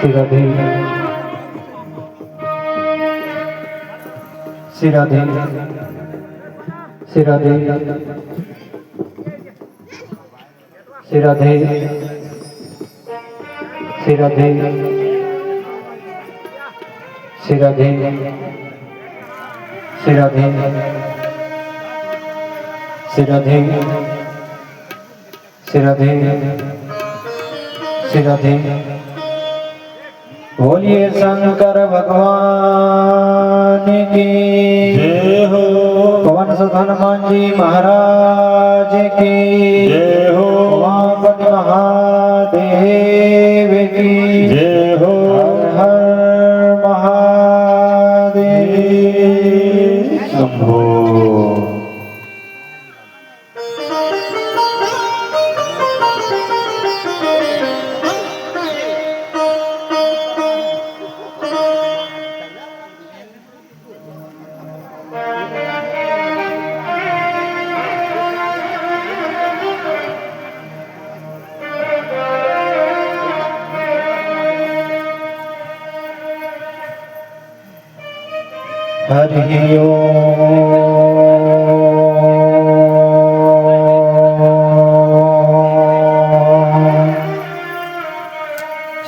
राधे श्री राधे श्री राधे श्री राधे श्री राधे श्री राधे श्री राधे श्री राधे श्री राधे श्री राधे। बोलिए शंकर भगवान की जय हो। पवन सुत हनुमान जी महाराज की जय हो। उमापति महादेव की जय हो। हर हर महादेव शंभो। हरि ओम।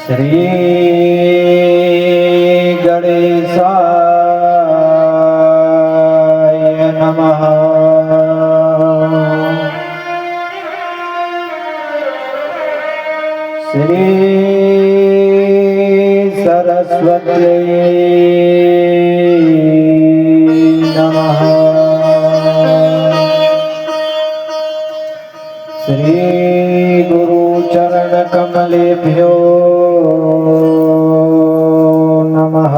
श्री गणेशाय नमः। श्री सरस्वती नमः। श्री गुरु चरण कमलेभ्यो नमः।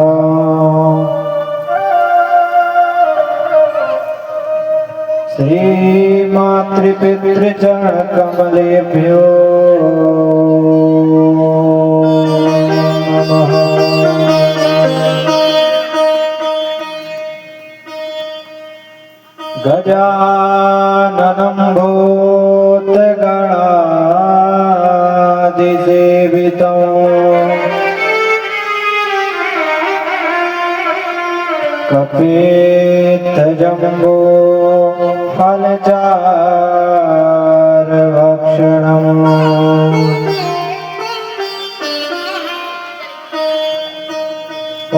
श्री मातृपितृ चरण कमलेभ्यो नमः। गजाननं भूतगणादिसेवितं कपित्थजम्बो फलचारुभक्षणम्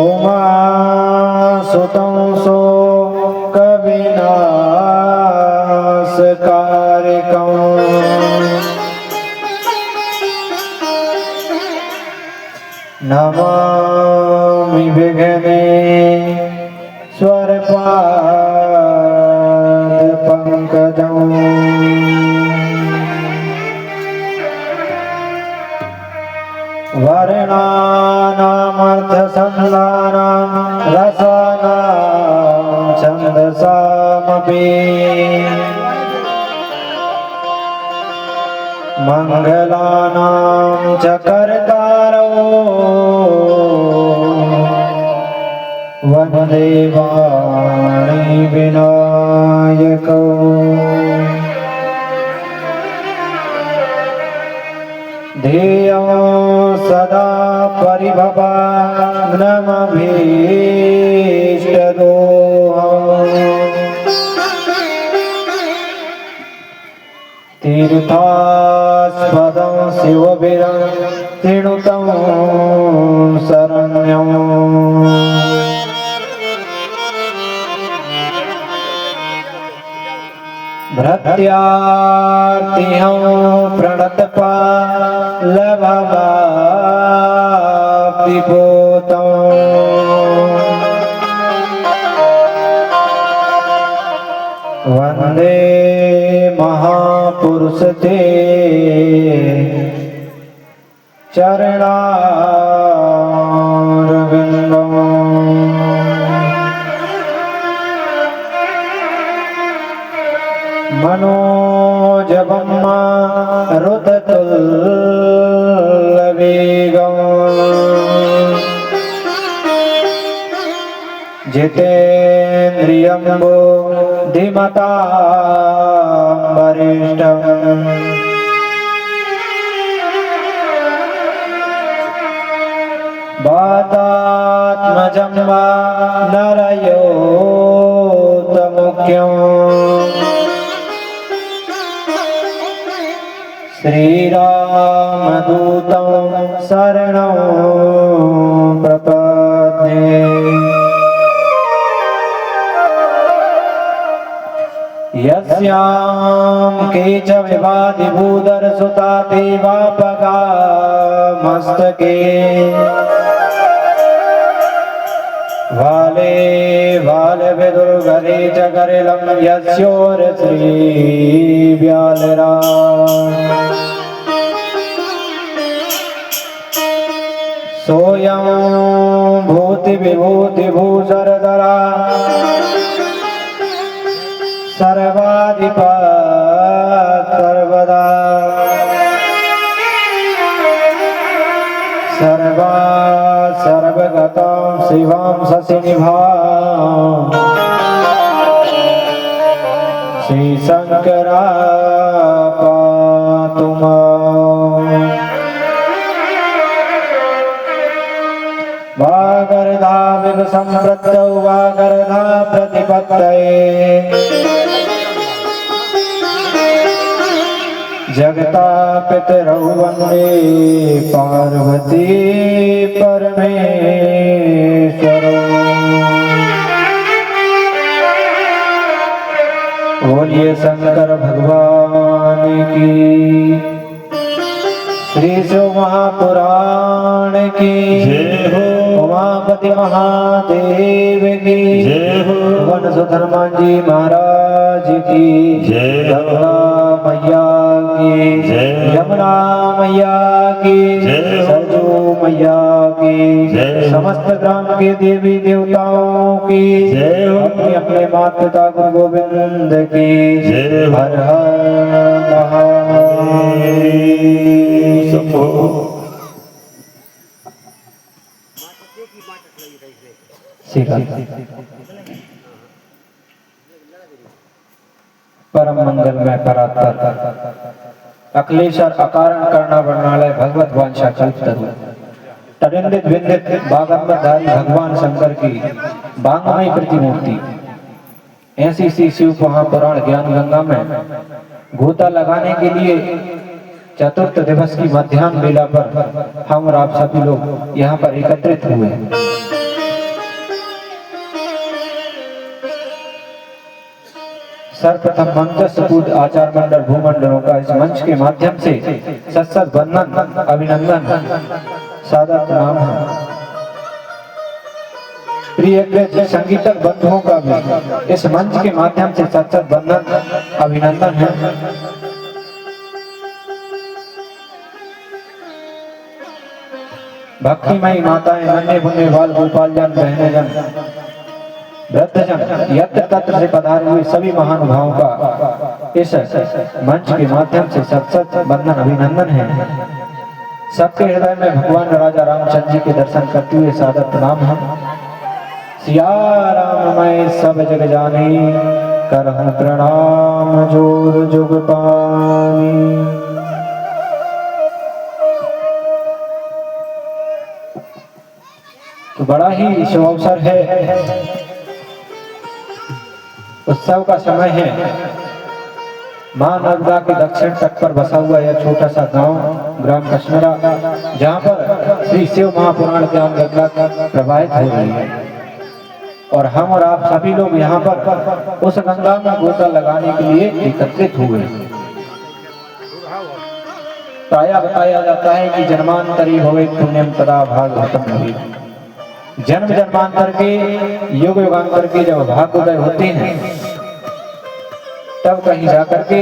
उमासुतं शोकविनाशकारिकम् नमामि विघ्नेश्वरपादपङ्कजम्। वर्णानामर्थसंधानां रसानां छन्दसामपि मङ्गलानां च कर्तारो वन्दे वाणी विनायको। ध्येयो सदा परिभवाग्नमभीष्टदोहम् तीर्थास्पदं शिवभिरं त्रिणुतं शरण्यम्। भृत्यार्तिहं प्रणतपालभवाप्तिपूतं वन्दे महापुरुष ते चरणारविन्दम्। मनोजवं मारुततुल्यवेगम् जितेन्द्रियं बुद्धिमतां वरिष्ठम्। वातात्मजं वा नरयोतमुख्यम् श्रीरामदूतं शरणं प्रपद्ये। यस्यां केच विवादि भूधरसुता देवापगा मस्तके वाले वालविदुर्गरे च गरिलं यस्योर्श्रीव्यालरा सोऽयं भूतिविभूतिभूषरधरा सर्वाधिपा सर्वदा सर्वा सर्वगतां शिवां शशिनिभां श्रीशङ्करा पातु माम्। वागर्धाविव सम्पृक्तौ वागर्धा प्रतिपत्तये जगता पितरौ वन्दे पार्वती परमेश्वरौ। बोलिए शंकर भगवान की, श्री शिव महापुराण की जय हो। उमापति महादेव की जय हो। वनसुत हनुमान जी महाराज की जय हो। गंगा मैया की जय हो। यमुना मैया की जय हो। सरजू मैया की जय हो। समस्त ग्राम के देवी देवताओं की जय हो। अपने अपने माता पिता गुरु गोविंद की जय हो। हर हर महादेव। शंभो। परम मंगल में परात्पर अखिलेश्वर अकारण करना वर्णालय भगवत वांछा कल्पतरु तडिंदित विंदित बागंबरधारी भगवान शंकर की बांगमयी प्रतिमूर्ति ऐसी सी शिव महापुराण ज्ञान गंगा में गोता लगाने के लिए चतुर्थ दिवस की मध्याह्न बेला पर हम और आप सभी लोग यहाँ पर एकत्रित हुए हैं। सर्वप्रथम मंचस्थ पूज्य आचार मंडल भूमंडलों का इस मंच के माध्यम से सत्सत वंदन अभिनंदन सादर प्रणाम है। प्रिय संगीतक बंधुओं का भी इस मंच के माध्यम से सत्सत वंदन अभिनंदन है। भक्तिमयी माताएं, नन्हे मुन्ने बाल, गोपाल जन, बहने जन, वृद्धजन, यत्र तत्र से पधारे हुए सभी महानुभावों का इस मंच के माध्यम से सत्सत वंदन अभिनंदन है। सबके हृदय में भगवान राजा रामचंद्र जी के दर्शन करते हुए सादर प्रणाम है। सिया राम मैं सब जग जानी, करहूं प्रणाम जोर जुग पानी। तो बड़ा ही शुभ अवसर है, उत्सव का समय है। मां नर्मदा के दक्षिण तट पर बसा हुआ यह छोटा सा गांव ग्राम कश्मीरा, जहां पर श्री शिव महापुराण ज्ञान गंगा प्रवाहित हो रही है और हम और आप सभी लोग यहाँ पर उस गंगा में गोता लगाने के लिए एकत्रित हुए। प्रायः बताया जाता है कि जन्मांतरी होवे पुण्यम तदा भागवतम भवेत्। जन्म जन्मांतर के युग युगांतर के जब भाग्योदय होते हैं तब कहीं जाकर के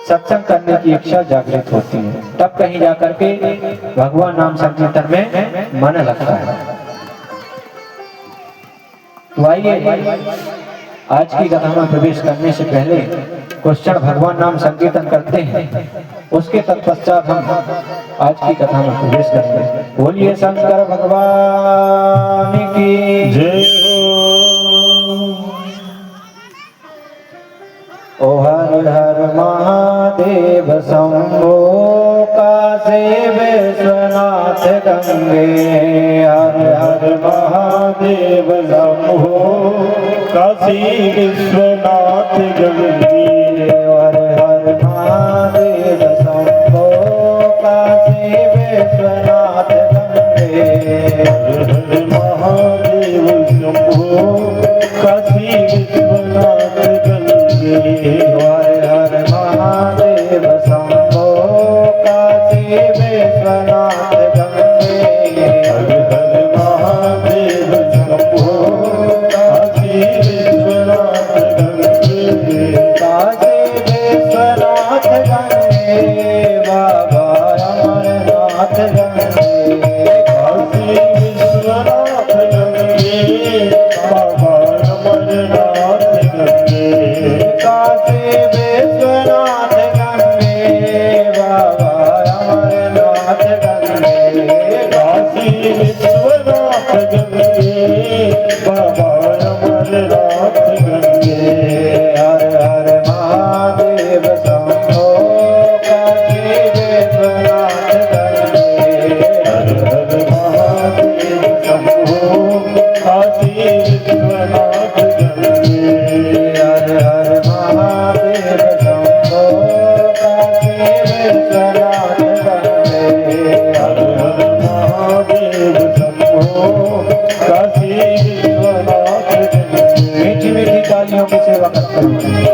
सत्संग करने की इच्छा जागृत होती है, तब कहीं जाकर के भगवान नाम संकीर्तन में मन लगता है। तो आइए आज की कथा में प्रवेश करने से पहले कुछ क्षण भगवान नाम संकीर्तन करते हैं, उसके तत्पश्चात हम आज की कथा में प्रवेश करते हैं। बोलिए शंकर भगवान की जय हो। ओ हर हर महादेव शंभो काशी विश्वनाथ विश्वनाथ गंगे हर हर महादेव शंभो काशी विश्वनाथ गंगे हर हर महादेव शंभो काशी विश्वनाथ गंगे हर हर महादेव शंभो काशी विश्वनाथ गंगे हर हर महादेव शंभो काशी विश्वनाथ गंगे हर हर महादेव शंभो काशी विश्वनाथ गंगे काशी विश्वनाथ गंगे बाबा अमरनाथ गंगे काशी विश्वनाथ गंगे बाबा अमरनाथ गंगे काशी विश्वनाथ गंगे बाबा अमरनाथ गंगे काशी विश्वनाथ गंगे बाबा अमरनाथ गंगे हर हर महादेव शंभो काशी विश्वनाथ गंगे हर हर महादेव शंभो काशी विश्वनाथ गंगे हर हर महादेव शंभो काशी विश्वनाथ गंगे हर हर महादेव शंभो काशी विश्वनाथ गंगे मीठी मीठी तालियों की सेवा करते हैं।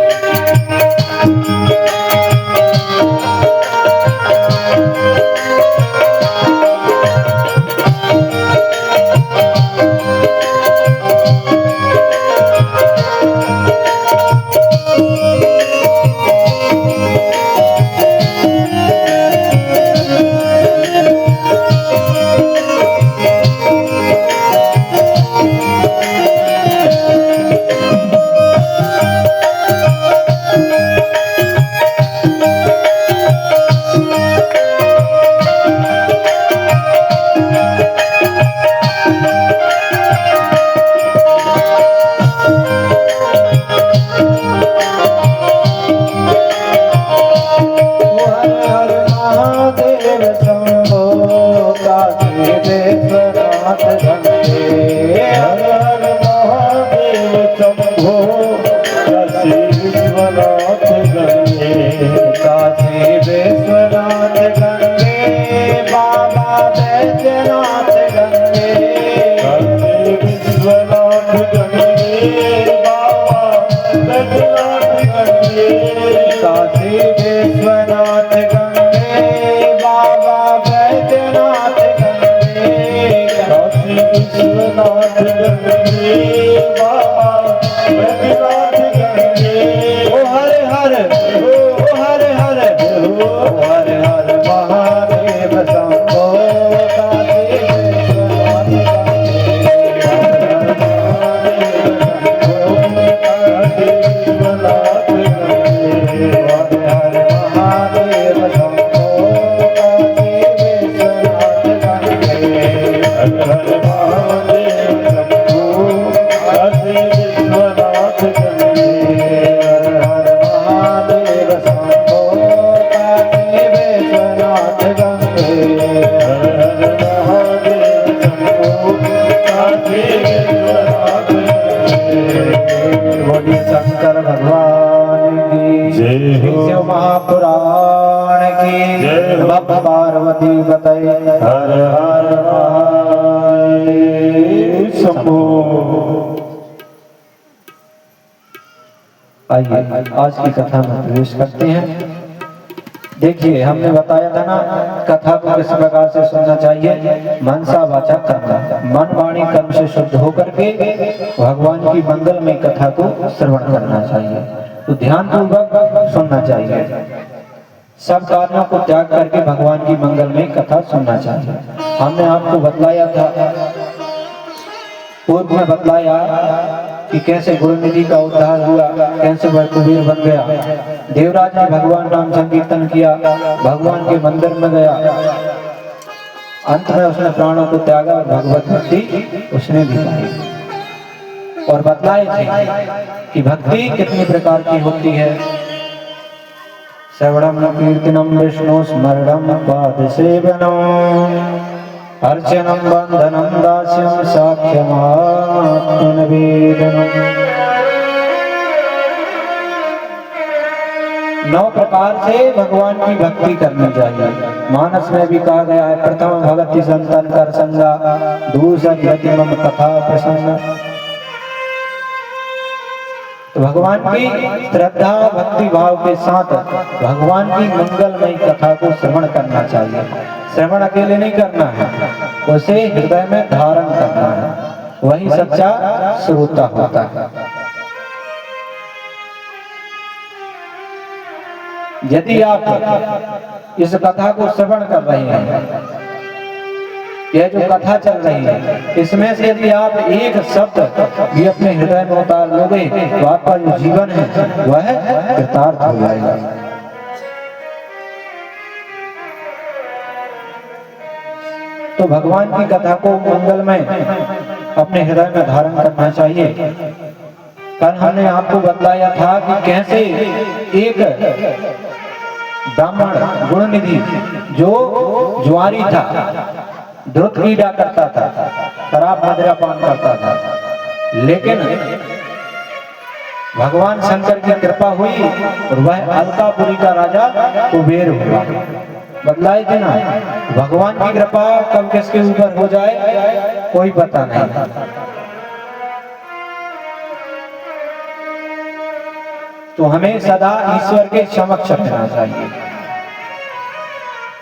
हर हर महादेव शंभो काशी विश्वनाथ गंगे हर हर महादेव शंभो काशी विश्वनाथ गंगे काशी विश्वनाथ गंगे बाबा बैद्यनाथ गंगे काशी विश्वनाथ गंगे बाबा बैद्यनाथ गंगे काशी विश्वनाथ गंगे बाबा बैद्यनाथ गंगे काशी विश्वनाथ गंगे बाबा बैद्यनाथ गंगे ओ हर हर हर हर महादेव शंभो काशी विश्वनाथ गंगे हर हर महादेव शंभो काशी विश्वनाथ गंगे हर हर महादेव शंभो काशी विश्वनाथ गंगे हर हर महादेव शंभो काशी विश्वनाथ गंगे हर हर महादेव शंभो काशी विश्वनाथ गंगे बोली शंकर भगवान की जय हो। शिव महापुराण की जय हो। बाबा पार्वती बताए हर हर महादेव शंभो। आइए आज की कथा में प्रवेश करते हैं। देखिए हमने बताया था ना कथा को किस प्रकार से सुनना चाहिए। मनसा वाचा कर्म, मन वाणी कर्म से शुद्ध होकर के भगवान की मंगलमय कथा को श्रवण करना चाहिए। तो ध्यान पूर्वक सुनना चाहिए। सब कार्यों को त्याग करके भगवान की मंगलमय कथा सुनना चाहिए। हमने आपको बतलाया था, पूर्व में बतलाया कि कैसे गुरुनिधि का उद्धार हुआ, कैसे वह कुबेर बन गया। देवराज ने भगवान नाम संकीर्तन किया, भगवान के मंदिर में गया, अंत में उसने प्राणों को त्यागा और भगवत भक्ति उसने भी पाई। और बतलाए थे कि भक्ति कितनी प्रकार की होती है। श्रवणम कीर्तनम विष्णु स्मरणम पाद सेवनम अर्चनं बंधनं दास्यं साक्ष्यमात्मनिवेदनम्। 9 प्रकार से भगवान की भक्ति करनी चाहिए। मानस में भी कहा गया है, प्रथम भगति संतन कर संगा, दूसर गति मम कथा प्रसंग। तो भगवान की श्रद्धा भक्ति भाव के साथ भगवान की मंगलमयी कथा को श्रवण करना चाहिए। श्रवण अकेले नहीं करना है, उसे हृदय में धारण करना है, वही सच्चा श्रोता होता है। यदि आप इस कथा को श्रवण कर रहे हैं, यह जो कथा चल रही है, इसमें से यदि आप एक शब्द भी अपने हृदय में उतार लोगे तो आपका जो जीवन है वह कृतार्थ हो जाएगा। तो भगवान की कथा को मंगलमय अपने हृदय में धारण करना चाहिए। कल हमने आपको बतलाया था कि कैसे एक ब्राह्मण गुणनिधि जो जुआरी था, द्रुत क्रीड़ा करता था, शराब मदिरापान करता था, लेकिन भगवान शंकर की कृपा हुई और वह अलकापुरी का राजा कुबेर हुआ। बतलाए थे ना, भगवान की कृपा कब किसके ऊपर हो जाए कोई पता नहीं। तो हमें सदा ईश्वर के समक्ष रहना चाहिए,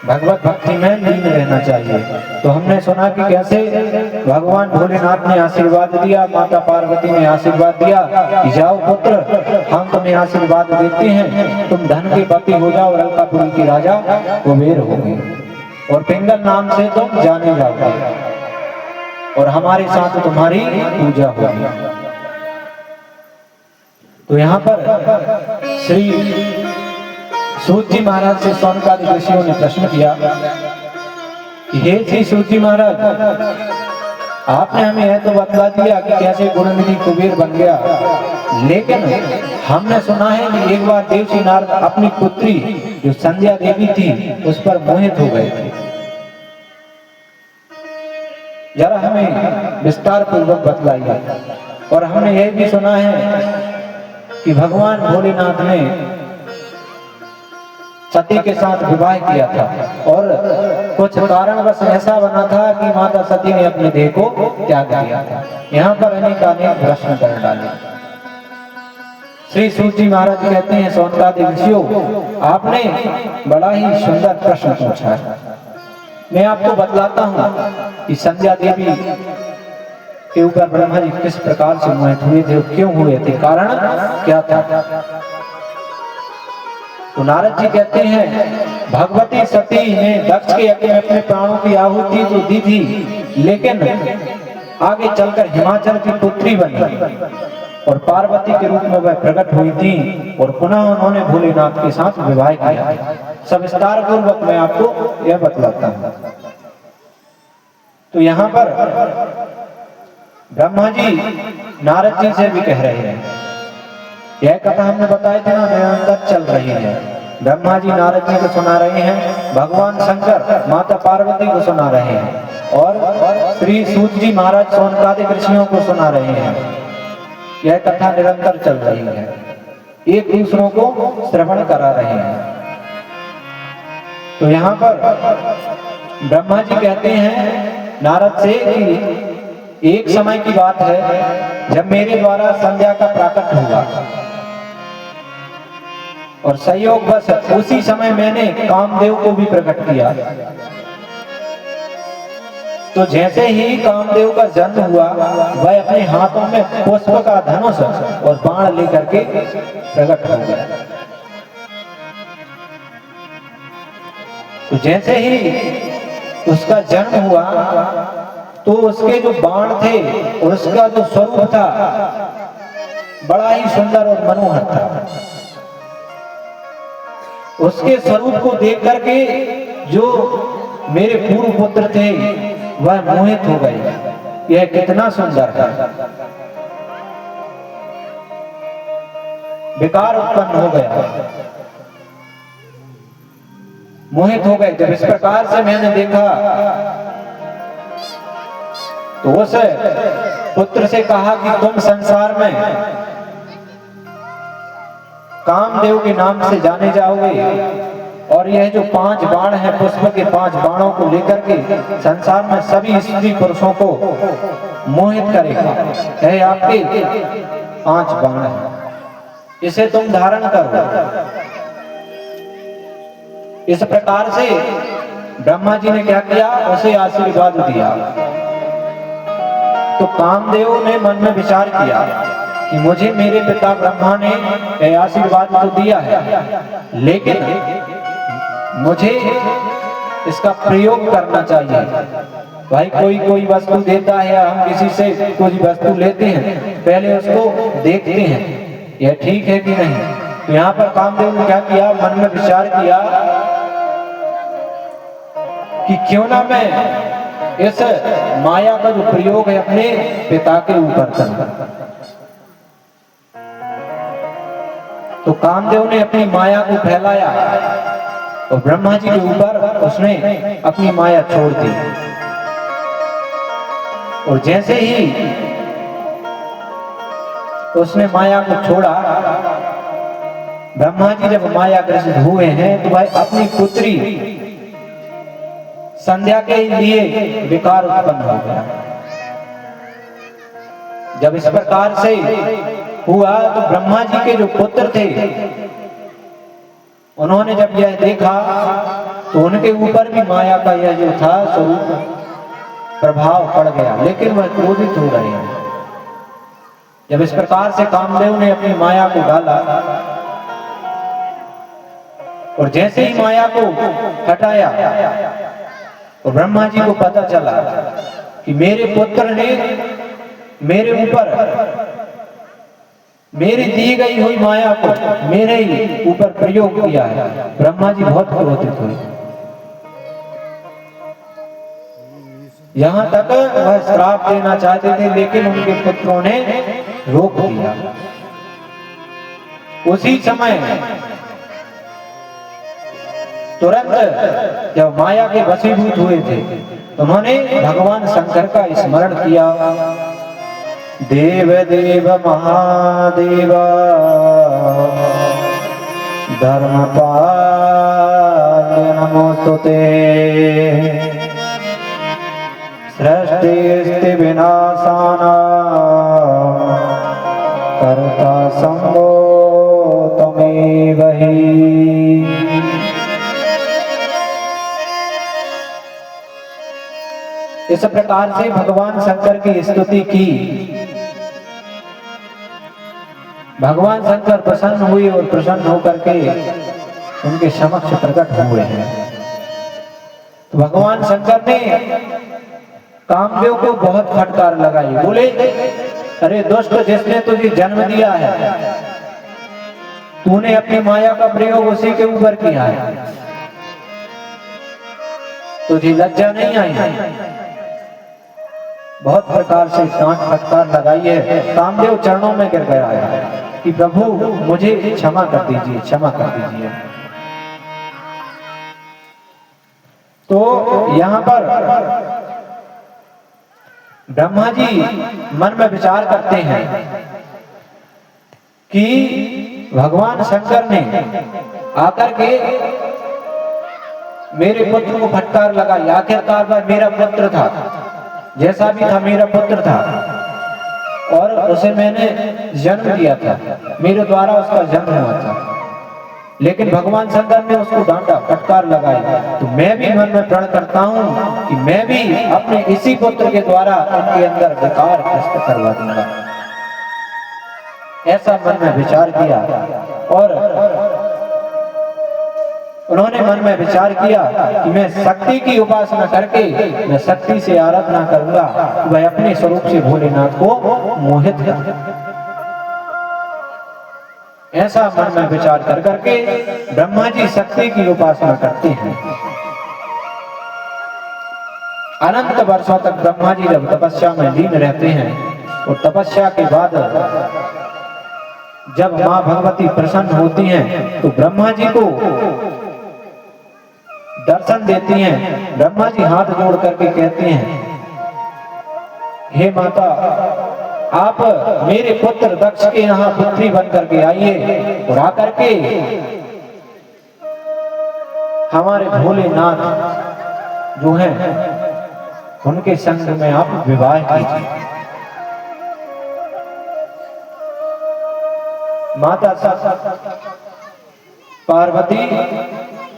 भगवत भक्ति में लीन रहना चाहिए। तो हमने सुना कि कैसे भगवान भोलेनाथ ने आशीर्वाद दिया, माता पार्वती ने आशीर्वाद दिया कि जाओ पुत्र, हम तुम्हें आशीर्वाद देते हैं, तुम धन के पति हो जाओ और अलकापुरी की राजा कुबेर होगे और पिंगल नाम से तुम जाने जाओगे और हमारे साथ तुम्हारी पूजा होगी। तो यहाँ पर श्री सूत जी महाराज से सौनकादि ऋषियों ने प्रश्न किया कि हे श्री सूत जी महाराज, आपने हमें यह तो बतला दिया कि कैसे गुणनिधि कुबेर बन गया, लेकिन हमने सुना है कि एक बार देवसी नारद अपनी पुत्री जो संध्या देवी थी उस पर मोहित हो गए थे। जरा हमें विस्तार पूर्वक बतलाइए। और हमने यह भी सुना है कि भगवान भोलेनाथ ने सती के साथ विवाह किया था और कुछ कारणवश ऐसा बना था कि माता सती ने अपने देह को त्याग दिया था। यहाँ पर अनेक प्रश्न कर डाले। श्री सूत जी महाराज कहते हैं, सौनकादि ऋषियों, आपने बड़ा ही सुंदर प्रश्न पूछा है। मैं आपको बतलाता हूँ कि संध्या देवी के ऊपर ब्रह्मा जी किस प्रकार से मोहित हुए थे, क्यों हुए थे, कारण क्या था। तो नारद जी कहते हैं, भगवती सती ने दक्ष के यज्ञ में अपने प्राणों की आहुति तो दी थी, लेकिन आगे चलकर हिमाचल की पुत्री बनी और पार्वती के रूप में वह प्रकट हुई थी और पुनः उन्होंने भोलेनाथ के साथ विवाह किया। सब विस्तार पूर्वक मैं आपको यह बतलाता हूँ। तो यहाँ पर ब्रह्मा जी नारद जी से भी कह रहे हैं, यह कथा हमने बताई थी ना, निरंतर चल रही है। ब्रह्मा जी नारद जी को सुना रहे हैं, भगवान शंकर माता पार्वती को सुना रहे हैं और श्री सूत जी महाराज सौनकादि ऋषियों को सुना रहे हैं। यह कथा निरंतर चल रही है, एक दूसरों को श्रवण करा रहे हैं। तो यहाँ पर ब्रह्मा जी कहते हैं नारद से कि एक समय की बात है जब मेरे द्वारा संध्या का प्राकट हुआ और संयोग बस उसी समय मैंने कामदेव को भी प्रकट किया। तो जैसे ही कामदेव का जन्म हुआ, वह अपने हाथों में पुष्प का धनुष और बाण लेकर के प्रकट हो गया। तो जैसे ही उसका जन्म हुआ तो उसके जो बाण थे और उसका जो स्वरूप था बड़ा ही सुंदर और मनोहर था। उसके स्वरूप को देख करके जो मेरे पूर्व पुत्र थे वह मोहित हो गए, यह कितना सुंदर है। विकार उत्पन्न हो गया, मोहित हो गए। जब इस प्रकार से मैंने देखा तो उस पुत्र से कहा कि तुम संसार में कामदेव के नाम से जाने जाओगे और यह जो 5 बाण है पुष्प के 5 बाणों को लेकर के संसार में सभी स्त्री पुरुषों को मोहित करेगा। यह आपके 5 बाण है, इसे तुम धारण करो। इस प्रकार से ब्रह्मा जी ने क्या किया, उसे आशीर्वाद दिया। तो कामदेव ने मन में विचार किया कि मुझे मेरे पिता ब्रह्मा ने आशीर्वाद तो दिया है, लेकिन मुझे इसका प्रयोग करना चाहिए। भाई कोई वस्तु देता है, हम किसी से कोई वस्तु लेते हैं, पहले उसको देखते हैं यह ठीक है कि नहीं। तो यहाँ पर कामदेव ने क्या किया, मन में विचार किया कि क्यों ना मैं इस माया का जो प्रयोग है अपने पिता के ऊपर करूं। तो कामदेव ने अपनी माया को फैलाया और ब्रह्मा जी के ऊपर उसने अपनी माया छोड़ दी। और जैसे ही उसने माया को छोड़ा, ब्रह्मा जी जब माया ग्रसित हुए हैं तो भाई अपनी पुत्री संध्या के लिए विकार उत्पन्न हो गया। जब इस प्रकार से हुआ तो ब्रह्मा जी के जो पुत्र थे उन्होंने जब यह देखा तो उनके ऊपर भी माया का यह जो था स्वरूप प्रभाव पड़ गया, लेकिन वह क्रोधित हो रहे हैं। जब इस प्रकार से कामदेव ने अपनी माया को डाला और जैसे ही माया को हटाया तो ब्रह्मा जी को पता चला कि मेरे पुत्र ने मेरे ऊपर मेरी दी गई हुई माया को मेरे ही ऊपर प्रयोग किया है। ब्रह्मा जी बहुत क्रोधित हुए, यहां तक वह श्राप देना चाहते थे, लेकिन उनके पुत्रों ने रोक दिया। उसी समय तुरंत जब माया के वशीभूत हुए थे तो उन्होंने भगवान शंकर का स्मरण किया। देव देव महादेव धर्मपाल नमोस्तुते, सृष्टि स्थिति विनाशाना कर्ता संभो त्वमेव हि। इस प्रकार से भगवान शंकर की स्तुति की। भगवान शंकर प्रसन्न हुए और प्रसन्न होकर के उनके समक्ष प्रकट हुए हैं। तो भगवान शंकर ने कामदेव को बहुत फटकार लगाई, बोले अरे दुष्ट, जिसने तुझे जन्म दिया है तूने अपनी माया का प्रयोग उसी के ऊपर किया है, तुझे लज्जा नहीं आई। बहुत प्रकार से डांट फटकार लगाई है। कामदेव चरणों में गिर गया है कि प्रभु मुझे क्षमा कर दीजिए, क्षमा कर दीजिए। तो यहाँ पर ब्रह्मा जी मन में विचार करते हैं कि भगवान शंकर ने आकर के मेरे पुत्र को फटकार लगाई। आखिरकार वह मेरा पुत्र था, जैसा भी था मेरा पुत्र था और उसे मैंने जन्म दिया था, मेरे द्वारा उसका जन्म हुआ था, लेकिन भगवान शंकर ने उसको डांटा, फटकार लगाई। तो मैं भी मन में प्रण करता हूं कि मैं भी अपने इसी पुत्र के द्वारा उनके अंदर विकार ग्रस्त करवा दूंगा। ऐसा मन में विचार किया और उन्होंने मन में विचार किया कि मैं शक्ति की उपासना करके मैं शक्ति से आराधना करूंगा, वह अपने स्वरूप से भोलेनाथ को मोहित कर। ऐसा मन में विचार कर करके ब्रह्मा जी शक्ति की उपासना करते हैं। अनंत वर्षों तक ब्रह्मा जी जब तपस्या में लीन रहते हैं और तपस्या के बाद जब मां भगवती प्रसन्न होती हैं तो ब्रह्मा जी को दर्शन देती हैं। ब्रह्मा जी हाथ जोड़ करके कहते हैं हे माता, आप मेरे पुत्र दक्ष के यहाँ पुत्री बन करके आइए और आकर के हमारे भोलेनाथ जो हैं उनके संग में आप विवाह कीजिए। माता पार्वती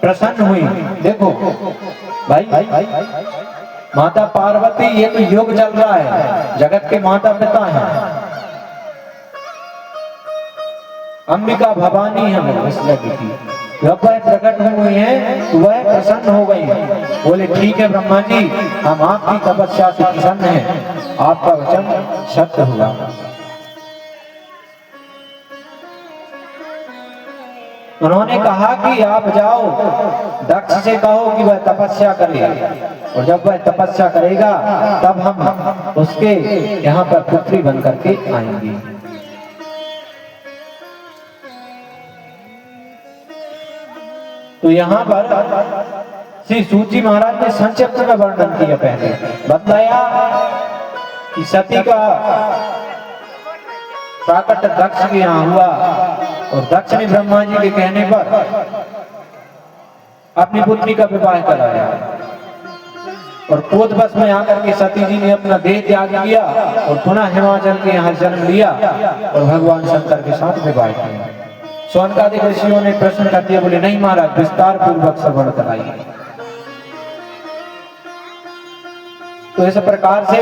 प्रसन्न हुई। देखो भाई, माता पार्वती, ये तो युग चल रहा है, जगत के माता पिता हैं, अंबिका भवानी है वो, इसलिए की जब वह प्रकट हुई है तो वह प्रसन्न हो गई। बोले ठीक है ब्रह्मा जी, हम आपकी तपस्या से प्रसन्न हैं, आपका वचन सत्य हुआ। उन्होंने कहा कि आप जाओ दक्ष से कहो कि वह तपस्या करे, और जब वह तपस्या करेगा तब हम उसके यहाँ पर पुत्री बन करके आएंगे। तो यहाँ पर श्री सूची महाराज ने संक्षिप्त में वर्णन किया। पहले बताया कि सती का प्राकट दक्ष के यहाँ हुआ और दक्ष ने ब्रह्मा जी के कहने पर अपनी पुत्री का विवाह कराया, और क्रोधवश में आकर के सती जी ने अपना देह त्याग किया और पुनः हिमाचल के यहाँ जन्म लिया और भगवान शंकर के साथ विवाह किया। शौनकादिक ऋषियों ने प्रश्न कर दिया, बोले नहीं महाराज, विस्तार पूर्वक श्रवण कराइए। तो इस प्रकार से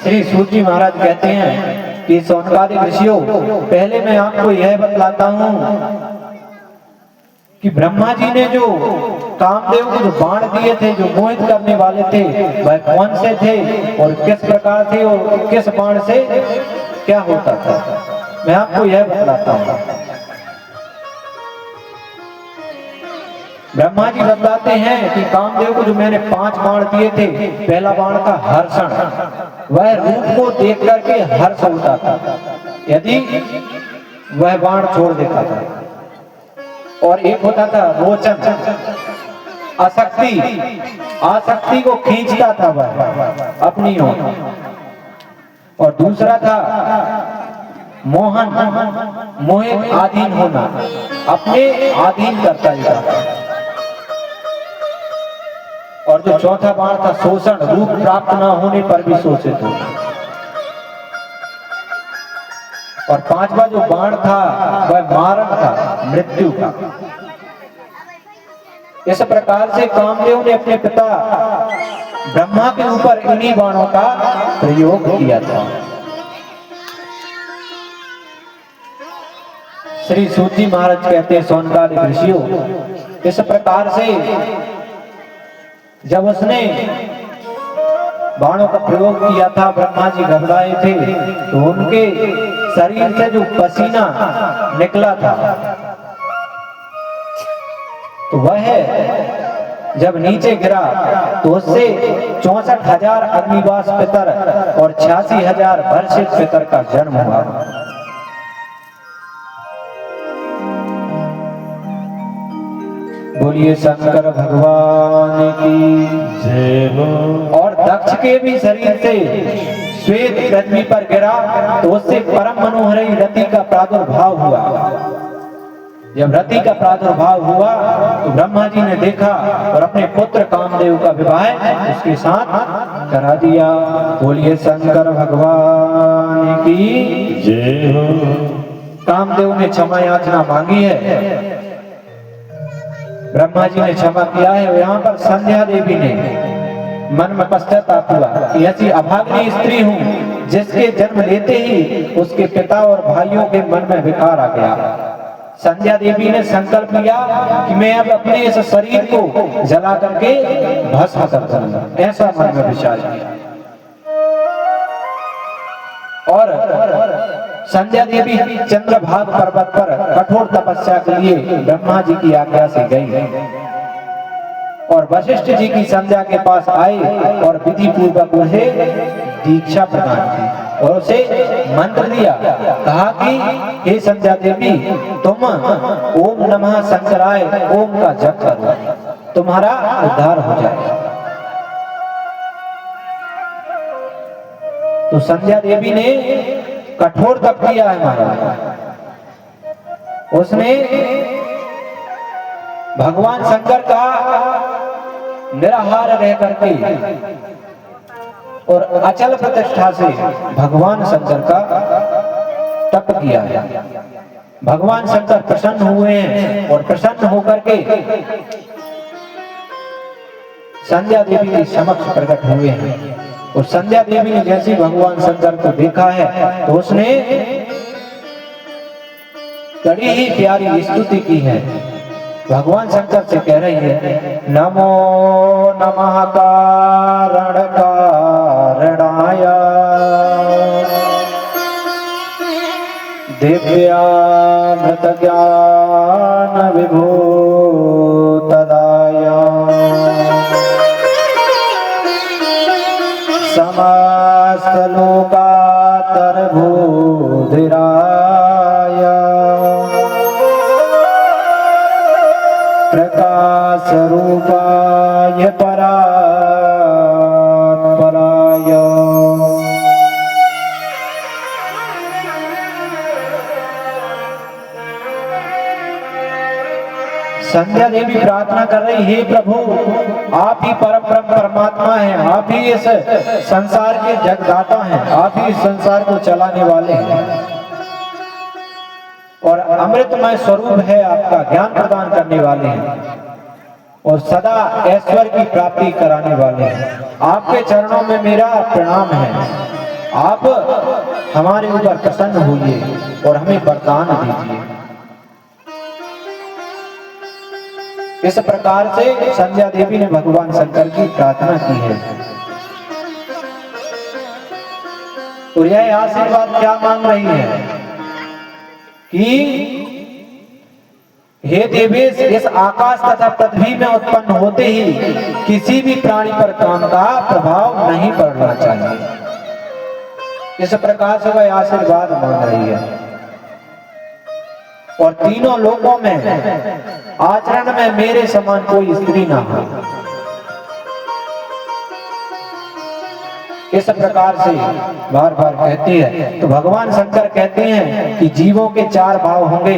श्री सूची महाराज कहते हैं कि शौनकादिक ऋषियों, पहले मैं आपको यह बतलाता हूं कि ब्रह्मा जी ने जो कामदेव को जो बाण दिए थे, जो मोहित करने वाले थे, वह कौन से थे और किस प्रकार थे और किस बाण से क्या होता था, मैं आपको यह बतलाता हूं। ब्रह्मा जी बताते हैं कि कामदेव को जो मैंने 5 बाण दिए थे, पहला बाण था हर्षण, वह रूप को देख करके हर्ष होता था, यदि वह बाण छोड़ देता था। और एक होता था रोचन, आसक्ति, आसक्ति को खींचता था वह अपनी ओर। और दूसरा था मोहन, मोहित आधीन होना, अपने आधीन करता था। और जो चौथा बाण था शोषण, रूप प्राप्त न होने पर भी शोषित हो। और 5वां जो बाण था वह मारण था, मृत्यु का। इस प्रकार से कामदेव ने अपने पिता ब्रह्मा के ऊपर इन्हीं बाणों का प्रयोग किया था। श्री सूची महाराज कहते हैं, शौनकादिक ऋषियों, इस प्रकार से जब उसने बाणों का प्रयोग किया था, ब्रह्मा जी घबराए थे, तो उनके शरीर से जो पसीना निकला था, तो वह जब नीचे गिरा तो उससे 64,000 अग्निवास पितर और 86,000 वर्षित पितर का जन्म हुआ। बोलिए शंकर भगवान की जय हो। और दक्ष के भी शरीर से श्वेत पृथ्वी पर गिरा तो उससे परम मनोहरी रति का प्रादुर्भाव हुआ। जब रति का प्रादुर्भाव हुआ तो ब्रह्मा जी ने देखा और अपने पुत्र कामदेव का विवाह उसके साथ करा दिया। बोलिए शंकर भगवान की जय हो। कामदेव ने क्षमा याचना मांगी है, ब्रह्मा जी ने क्षमा किया है। यहाँ पर संध्या देवी ने मन में पश्चाताप हुआ कि ऐसी अभाग्नी स्त्री हूँ जिसके जन्म लेते ही उसके पिता और भाइयों के मन में विकार आ गया। संध्या देवी ने संकल्प लिया कि मैं अब अपने इस शरीर को जला करके भस्म कर दूंगा, ऐसा मन में विचार किया। और संध्या देवी चंद्रभाग पर्वत पर कठोर तपस्या के लिए ब्रह्मा जी की आज्ञा से गई और वशिष्ठ जी की संध्या के पास आए और विधि पूर्वक उसे दीक्षा प्रदान की और उसे मंत्र दिया। कहा कि हे संध्या देवी, तुम ओम नमः शंकराय ओम का जप करो। तुम्हारा उद्धार हो जाए। तो संध्या देवी ने कठोर तप किया है महाराज। उसने भगवान शंकर का निराहार रह करके और अचल प्रतिष्ठा से भगवान शंकर का तप किया है। भगवान शंकर प्रसन्न हुए हैं और प्रसन्न होकर के संध्या देवी के समक्ष प्रकट हुए हैं। और संध्या देवी ने जैसे भगवान शंकर को देखा है तो उसने बड़ी ही प्यारी स्तुति की है। भगवान शंकर से कह रही है, नमो नमः कारण कारणाय दिव्यामृत ज्ञान विभूतदाय समस्त लोकातरभूधिराय प्रकाश रूपाय परात्पराय संध्या देवी प्रार्थना कर रही, हे प्रभु आप ही परम ब्रह्म परमात्मा हैं, आप ही इस संसार के जगदाता हैं, आप ही इस संसार को चलाने वाले हैं और अमृतमय स्वरूप है आपका, ज्ञान प्रदान करने वाले हैं और सदा ऐश्वर्य की प्राप्ति कराने वाले हैं। आपके चरणों में मेरा प्रणाम है। आप हमारे ऊपर प्रसन्न होइए और हमें वरदान दीजिए। इस प्रकार से संध्या देवी ने भगवान शंकर की प्रार्थना की है। और यह आशीर्वाद क्या मांग रही है कि हे देवेश, इस आकाश तथा पृथ्वी में उत्पन्न होते ही किसी भी प्राणी पर काम का प्रभाव नहीं पड़ना चाहिए। इस प्रकार से वह आशीर्वाद मांग रही है। और तीनों लोकों में आचरण में मेरे समान कोई स्त्री ना हो। इस प्रकार से बार बार कहती है। तो भगवान शंकर कहते हैं कि जीवों के चार भाव होंगे।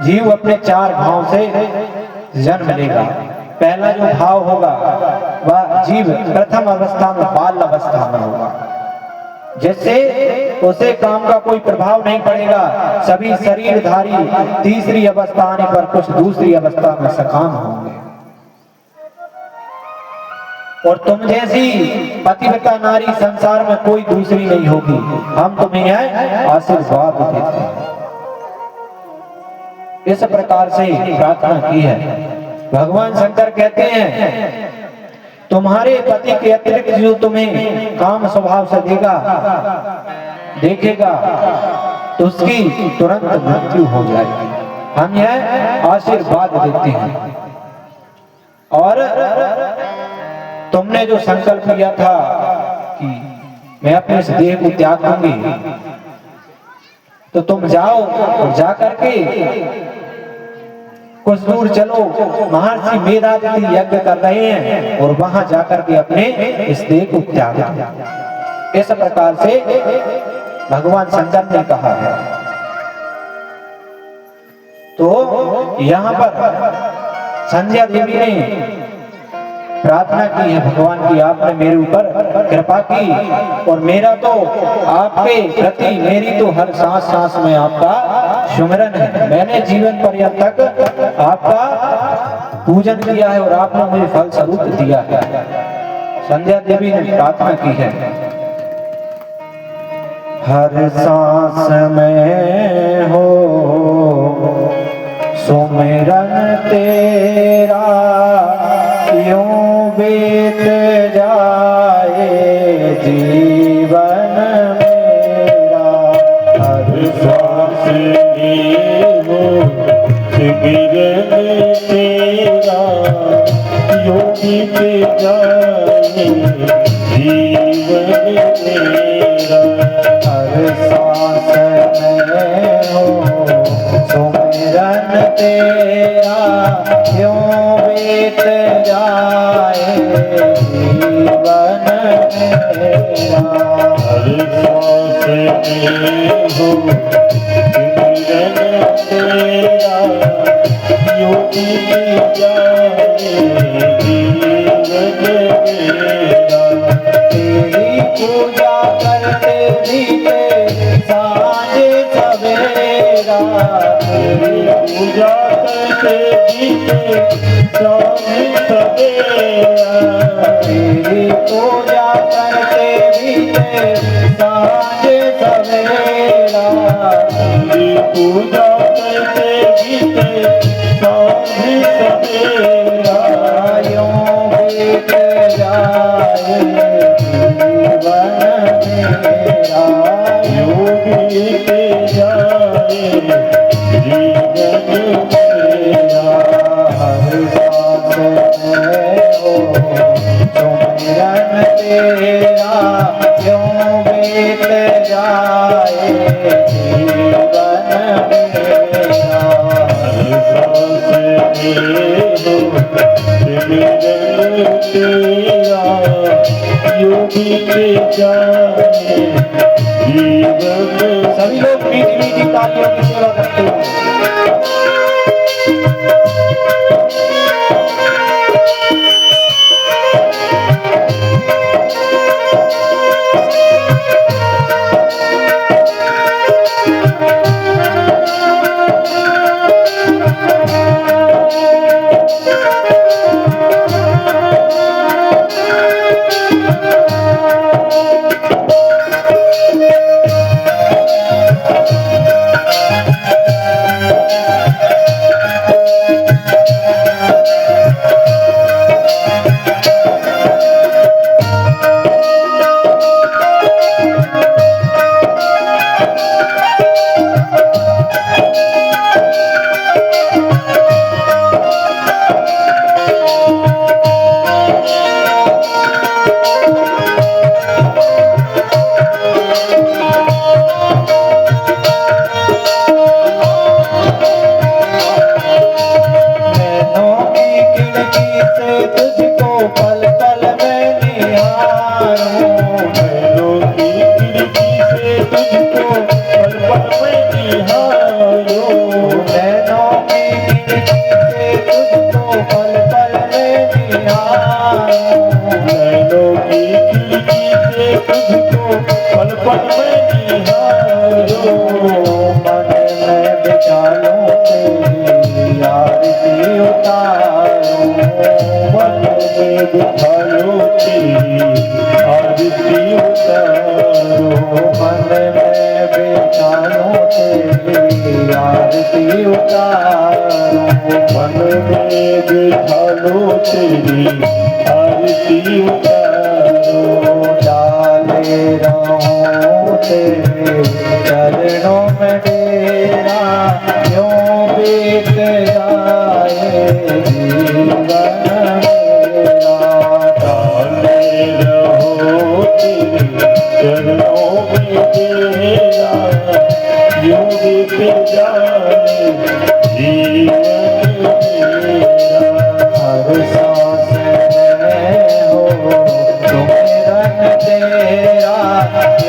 जीव अपने चार भाव से जन्म लेगा। पहला जो भाव होगा वह जीव प्रथम अवस्था में बाल अवस्था में होगा, जिससे उसे काम का कोई प्रभाव नहीं पड़ेगा। सभी शरीरधारी तीसरी अवस्था आने पर कुछ दूसरी अवस्था में सकाम होंगे। और तुम जैसी पतिव्रता नारी संसार में कोई दूसरी नहीं होगी। हम तुम्हें आशीर्वाद देते हैं। इस प्रकार से प्रार्थना की है। भगवान शंकर कहते हैं तुम्हारे पति के अतिरिक्त जो तुम्हें काम स्वभाव से देखेगा तो उसकी तुरंत मृत्यु हो जाएगी। हम यह आशीर्वाद देते हैं। और तुमने जो संकल्प किया था कि मैं अपने इस देह को त्याग दूंगी, तो तुम जाओ और जाकर के कुछ दूर चलो, महर्षि मेधातिथि यज्ञ कर रहे हैं और वहां जाकर के अपने इस देह को त्याग दो। इस प्रकार से भगवान शंकर ने कहा है। तो यहाँ पर संध्या देवी ने प्रार्थना की है भगवान की, आपने मेरे ऊपर कृपा की और मेरा तो आपके प्रति, मेरी तो हर सांस सांस में आपका सुमिरन है। मैंने जीवन पर्यंत तक आपका पूजन किया है और आपने मुझे फल स्वरूप दिया है। संध्या देवी ने प्रार्थना की है, हर सांस में हो सुमिरन तेरा, यूं बीत जाए जीवन मेरा। हर सांस में हो सुमिरन तेरा, यूं बीत जाए जीवन मेरा। हर सांस में हो सुमिरन तेरा, क्यों बीत जाए जीवन मेरा। हर सांस में हो सिमरन तेरा, यूं बीत जाए जीवन मेरा। तेरी पूजा करते बीते सांझ सवेरा, तेरी पूजा करते बीते सांझ सवेरा। तेरी पूजा करते बीते सांझ सवेरा। तेरी पूजा करते बीते सांझ सवेरा। यूं बीत जाए जीवन मेरा। यूं बीत जाए जीवन मेरा। हर सांस में हो सुमिरन तेरा, क्यों बीत जाए जीवन मेरा। हर सांस में हो सिमरन तेरा, यूं बीत जाए जीवन। सभी लोग मीठी मीठी तालियों की सेवा करते हैं। तेरी आरती उतारो। डाले रहूं तेरे चरणों में डेरा, यूं बीत जाए जीवन मेरा। डाले रहो तेरे चरणों में तेरा, यूं बीत जाए जीवन मेरा। हर सांस में हो सुमिरन तेरा,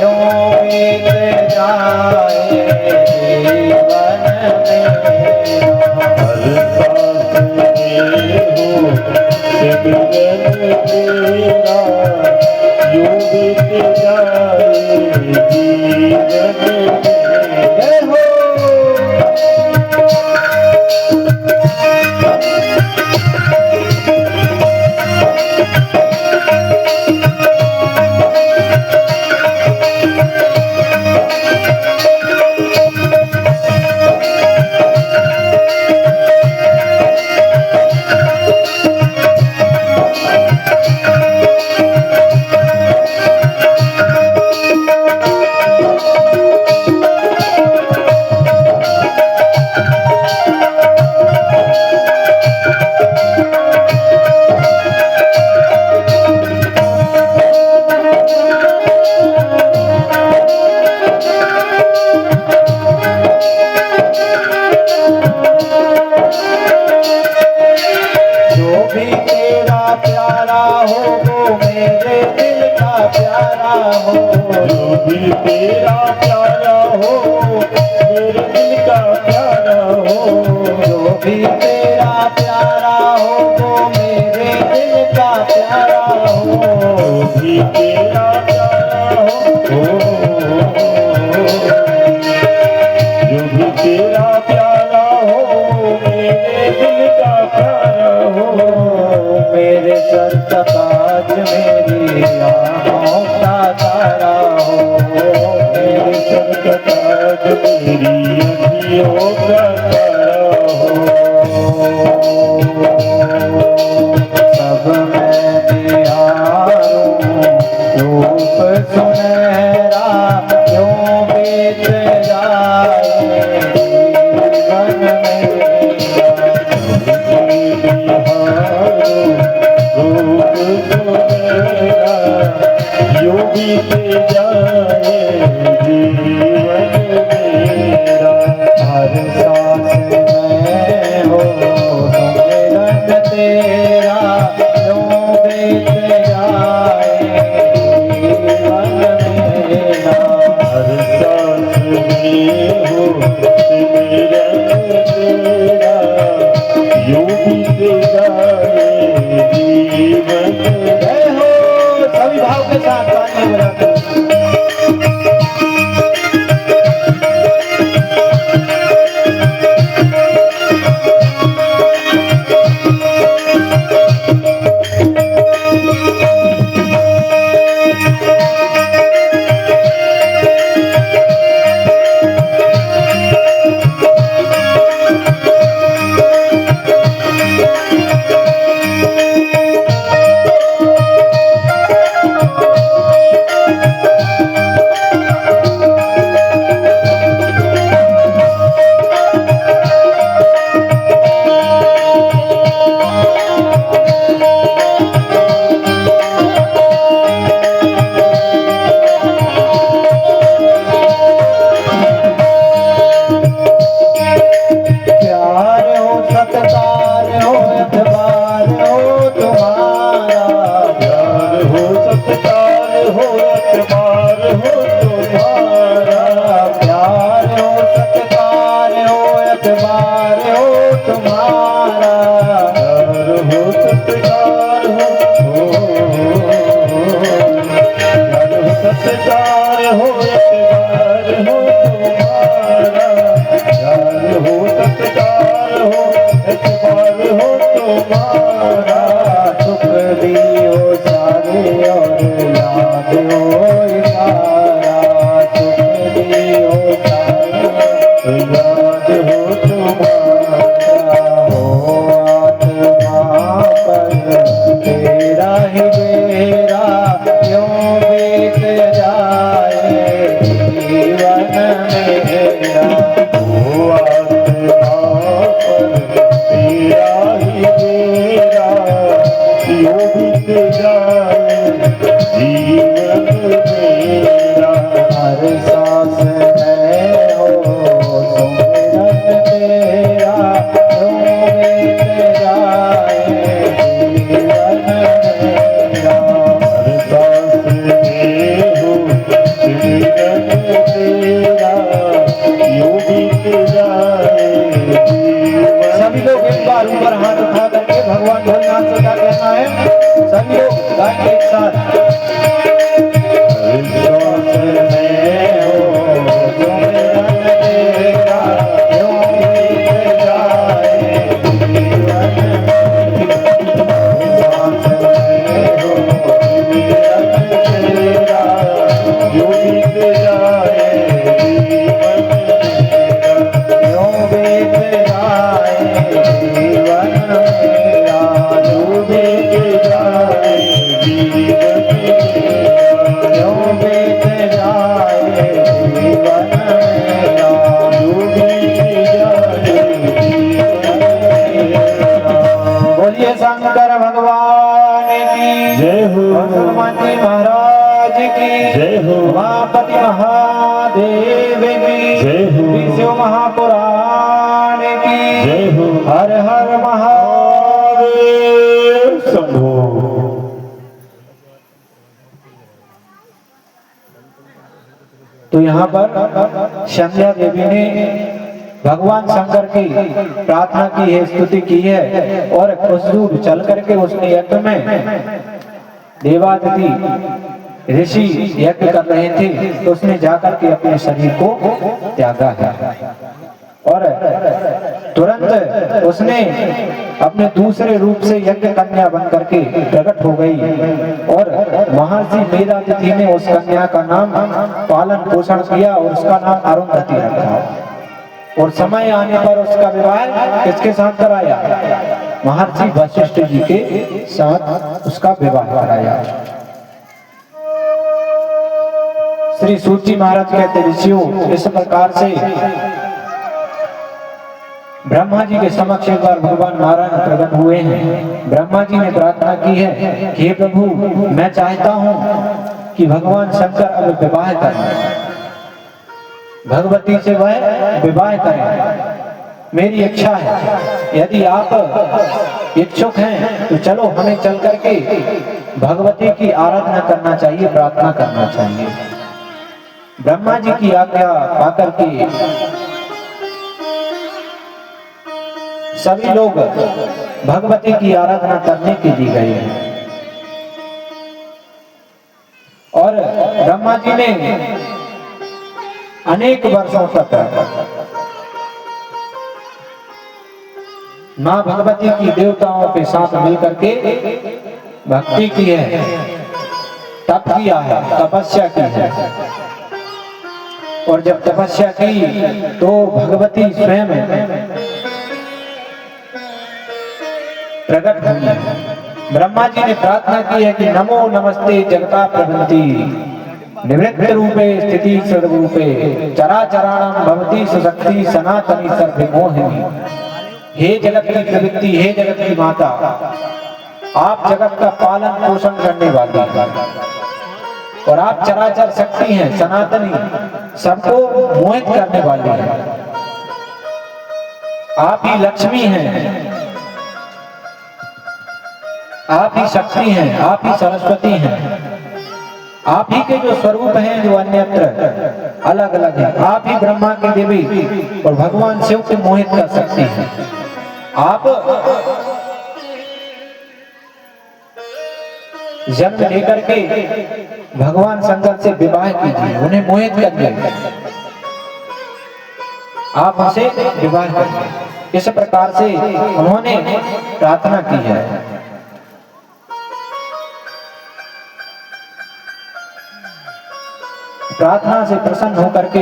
यूं बीत जाए जीवन मेरा। हर सांस में हो सिमरन तेरा, यूं बीत जाए जीवन मेरा। जय हो। जो भी तेरा प्यारा हो वो मेरे दिल का प्यारा हो, जो भी तेरा प्यारा हो मेरे दिल का प्यारा हो, जो भी तेरा प्यारा हो वो मेरे दिल का प्यारा हो, जो भी तेरा प्यारा हो, जो भी तेरा प्यारा हो मेरे दिल का प्यारा हो, मेरे सर का ताज मेरी आँखों का तारा हो, मेरे सर का ताज मेरी अखियों का तारा हो। सब मैं निहारूं रूप सुनहरा क्यों बीत जाए जीवन मेरा। यूं बीत जाए जीवन मेरा, हर सांस में हो सुमिरन तेरा क्यों बीत जाए जीवन मेरा। हर सांस में हो सिमरन तेरा, यूं बीत जाए जीवन जय हो, सभी भाव के साथ तालियां बजाते हैं। प्यार हो सत्कार हो एतबार हो तुम्हारा, प्यार हो सत्कार हो एतबार हो तुम्हारा, प्यार हो सत्कार हो एतबार हो तुम्हारा, प्यार हो सत्कार हो, प्यार हो सत्कार हो एतबार हो तुम्हारा, प्यार हो सत्कार हो एतबार हो तुम्हारा, सुख भी हो सारे और याद हो सारा, सुख भी हो सारे याद हो तुम्हारा, हो आत्मा पर तेरा ही बेरा क्यों बीत जाए जीवन मेरा। ओ आत्मा पर तेरा ही मेरा यूं बीत जाए जीवन मेरा, हर सांस में हो सुमिरन तेरा क्यों बीत जाए जीवन मेरा। हर सांस में हो सिमरन तेरा यूं बीत जाए जीवन। सभी लोग एक बार ऊपर हाथ उठा करके भगवान भोलेनाथ से क्या कहना है, सभी लोग गाएंगे एक साथ। हर सांस में हो सुमिरन तेरा क्यों बीत जाए जीवन मेरा। सांस में हो सुमिरन तेरा यूं बीत जाए जीवन मेरा, क्यों बीत जाए जीवन मेरा। यूं बीत जाए जीवन मेरा, क्यों बीत जाए जीवन मेरा। यूं बीत जाए जीवन मेरा। बोलिए शंकर भगवान की जय हो, हनुमान जी महाराज की जय हो, उमापति महादेव की जय हो, विश्व महापुराण की जय हो। हर हर महादेव शंभो। तो यहाँ पर संध्या देवी ने भगवान शंकर की प्रार्थना की है, स्तुति की है, और कुछ दूर चल करके उसने यज्ञ में देवादिति ऋषि यज्ञ कर रहे थे, तो उसने जाकर के अपने शरीर को त्यागा है और तुरंत उसने अपने दूसरे रूप से यज्ञ कन्या बन करके प्रकट हो गई और महर्षि मेधातिथि ने उस कन्या का नाम पालन पोषण किया और उसका नाम अरुंधति रखा और समय आने पर उसका विवाह किसके साथ कराया? महर्षि वशिष्ठ जी के साथ उसका विवाह कराया। श्री सूची महाराज कहते ऋषियों, इस प्रकार से ब्रह्मा जी के समक्ष एक बार भगवान नारायण प्रकट हुए हैं। ब्रह्मा जी ने प्रार्थना की है कि हे प्रभु, मैं चाहता हूं कि भगवान शंकर अब विवाह करें, भगवती से वह विवाह करें, मेरी इच्छा है। यदि आप इच्छुक हैं तो चलो हमें चल करके भगवती की आराधना करना चाहिए, प्रार्थना करना चाहिए। ब्रह्मा जी की आज्ञा पाकर के सभी लोग भगवती की आराधना करने के लिए गए हैं और ब्रह्मा जी ने अनेक वर्षों तक मां भगवती की देवताओं के साथ मिलकर के भक्ति की है, तप किया है, तपस्या की है। और जब तपस्या की तो भगवती स्वयं प्रकट हुई है। ब्रह्मा जी ने प्रार्थना की है कि नमो नमस्ते जगता प्रभृति निवृत्त रूपे स्थिति सर्वरूपे चराचराणां भवती सुशक्ति सनातनी सर्वमोहिनी। हे जगत की प्रवृत्ति, हे जगत की माता, आप जगत का पालन पोषण करने वाली हैं और आप चराचर शक्ति हैं, सनातनी, सबको मोहित करने वाली हैं। आप ही लक्ष्मी हैं, आप ही शक्ति हैं, आप ही सरस्वती हैं, आप ही के जो स्वरूप हैं जो अन्यत्र अलग अलग हैं। आप ही ब्रह्मा के देवी और भगवान शिव को मोहित कर सकती हैं। आप जन्म लेकर के भगवान शंकर से विवाह कीजिए, उन्हें मोहित करिए, आप उनसे विवाह करिए। इस प्रकार से उन्होंने प्रार्थना की है। प्रार्थना से प्रसन्न होकर के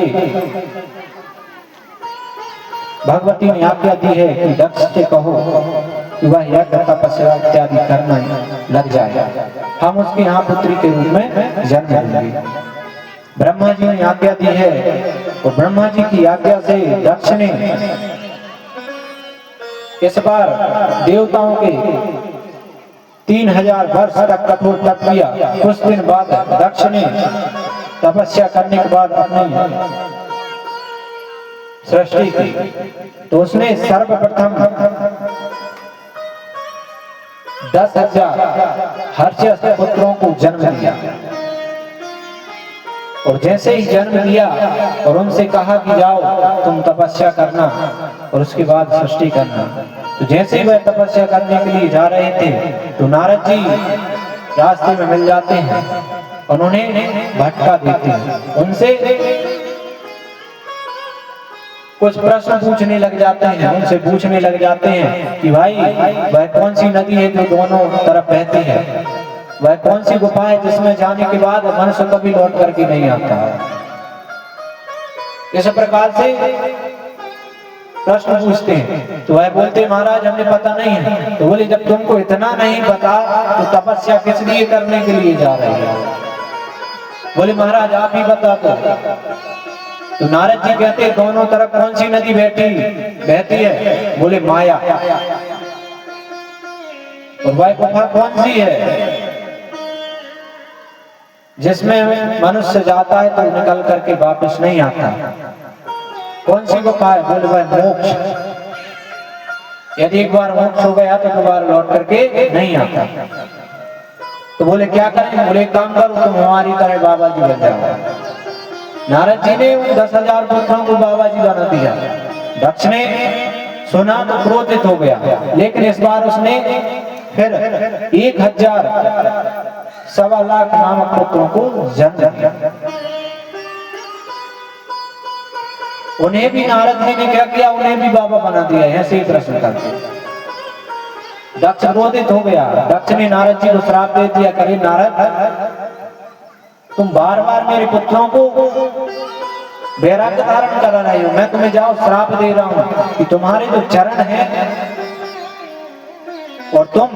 भगवती ने आज्ञा दी है कि दक्ष से कहो कि वह यज्ञ तपस्या इत्यादि करना लग जाए, हम उसके यहाँ पुत्री के रूप में जन्म लेंगे। ब्रह्मा जी ने आज्ञा दी है और ब्रह्मा जी की आज्ञा से दक्ष ने इस बार देवताओं के 3000 वर्ष तक कठोर तप किया। कुछ दिन बाद दक्ष ने तपस्या करने के बाद अपनी सृष्टि की, तो उसने सर्वप्रथम 10,000 हर्षयस पुत्रों को जन्म दिया और जैसे ही जन्म दिया और उनसे कहा कि जाओ तुम तपस्या करना और उसके बाद सृष्टि करना, तो जैसे ही वह तपस्या करने के लिए जा रहे थे तो नारद जी रास्ते में मिल जाते हैं, उन्होंने भटका देते हैं, उनसे कुछ प्रश्न पूछने लग जाते हैं, उनसे पूछने लग जाते हैं कि भाई वह कौन सी नदी है जो दोनों तरफ बहती है, वह कौन सी गुफा है जिसमें जाने के बाद मनुष्य कभी लौट करके नहीं आता। इस प्रकार से प्रश्न पूछते हैं तो वह बोलते महाराज हमें पता नहीं है। तो बोले जब तुमको इतना नहीं पता तो तपस्या किस लिए करने के लिए जा रहे हो? बोले महाराज आप ही बता दो। तो नारद जी कहते दोनों तरफ कौन सी नदी बहती है? बोले माया। और वह गुफा कौन सी है जिसमें मनुष्य जाता है तो निकल करके वापस नहीं आता? कौन सी गुफा है? बोले वह मोक्ष। यदि एक बार मोक्ष हो गया तो दोबारा लौट करके नहीं आता। तो बोले क्या करें? बोले काम करो तुम हमारी तरह बाबा जी बन जाओ। नारद जी ने उन 10,000 पुत्रों को बाबा जी बना दिया। दक्ष ने सुना तो क्रोधित हो गया, लेकिन इस बार उसने फिर 1,000 सवा लाख नामक पुत्रों को जन्म दिया। उन्हें भी नारद जी ने क्या किया? उन्हें भी बाबा बना दिया। ऐसे ही प्रश्न करते। दक्ष क्रोधित हो गया। दक्ष ने नारद जी को श्राप दे दिया, कहे नारद तुम बार बार मेरे पुत्रों को वैराग्य धारण करा रहे हो, मैं तुम्हें जाओ श्राप दे रहा हूं कि तुम्हारे जो चरण हैं और तुम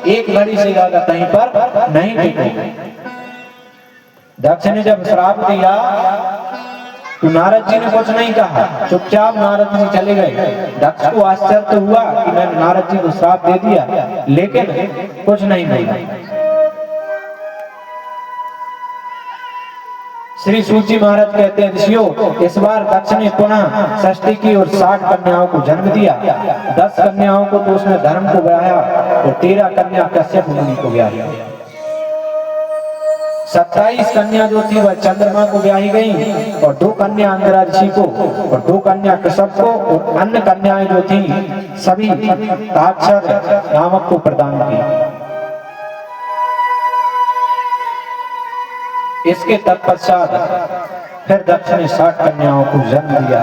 एक घड़ी से ज्यादा कहीं पर नहीं टिकोगे। दक्ष ने जब श्राप दिया तो नारद जी ने कुछ नहीं कहा, चुपचाप नारद जी चले गए। दक्ष को आश्चर्य तो हुआ कि मैंने नारद जी को श्राप दे दिया, लेकिन कुछ नहीं बोला। श्री सूची महाराज कहते हैं, ऋषियों इस बार दक्ष ने पुनः षष्ठी की और 60 कन्याओं को जन्म दिया। 10 कन्याओं को तो उसने धर्म को ब्याया और 13 कन्या कश्यप मुनि को ब्याही। 27 कन्या जो थी वह चंद्रमा को ब्याही गई और 2 कन्या अंगिरा ऋषि को और 2 कन्या कश्यप को और अन्य कन्याएं जो थी सभी ताक्षर नामक को प्रदान की। इसके तत्पश्चात फिर दक्ष ने 60 कन्याओं को जन्म दिया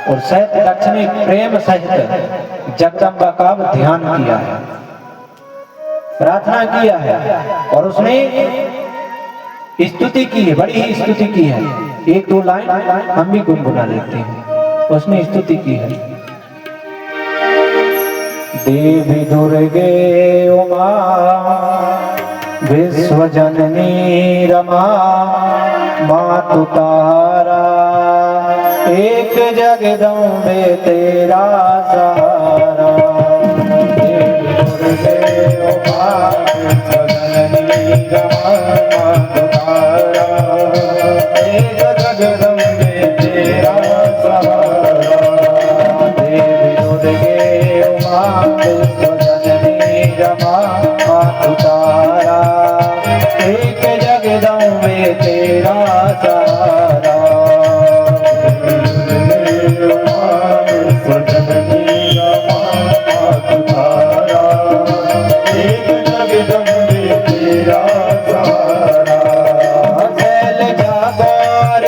और सहित दक्ष ने प्रेम सहित जगदम्बा का ध्यान किया है, प्रार्थना किया है और उसने स्तुति की है, बड़ी ही स्तुति की है। 1-2 लाइन हम भी गुनगुना लेते हैं। उसने स्तुति की है, देवी दुर्गे उमा विश्व जननी रमा मातु तारा, एक जगदम्बे तेरा सहारा। देवी दुर्गे उमा विश्व जननी रमा मातु तारा, एक जगदम्बे तेरा सहारा। देवी दुर्गे उमा विश्व जननी रमा मातु तारा, एक जगदम्बे तेरा सहारा। एक जगदम्बे तेरा सहारा। शैलजा गौर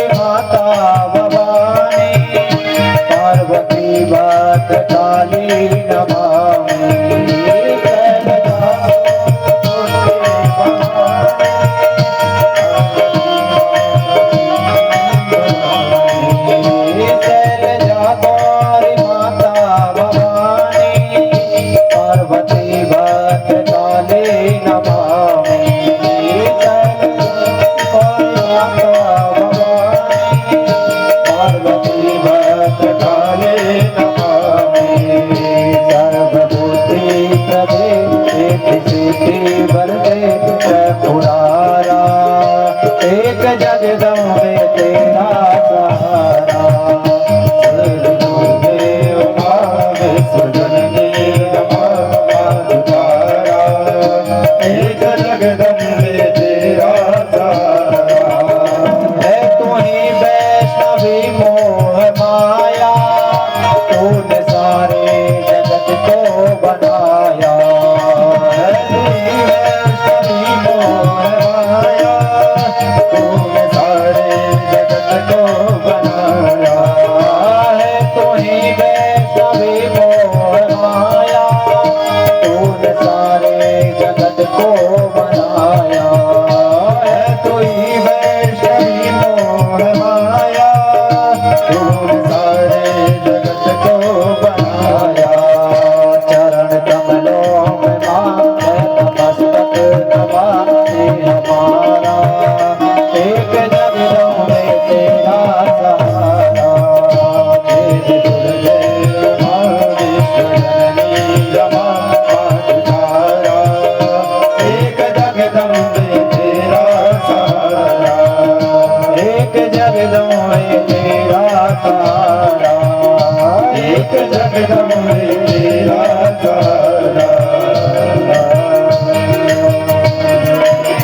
प्यारा।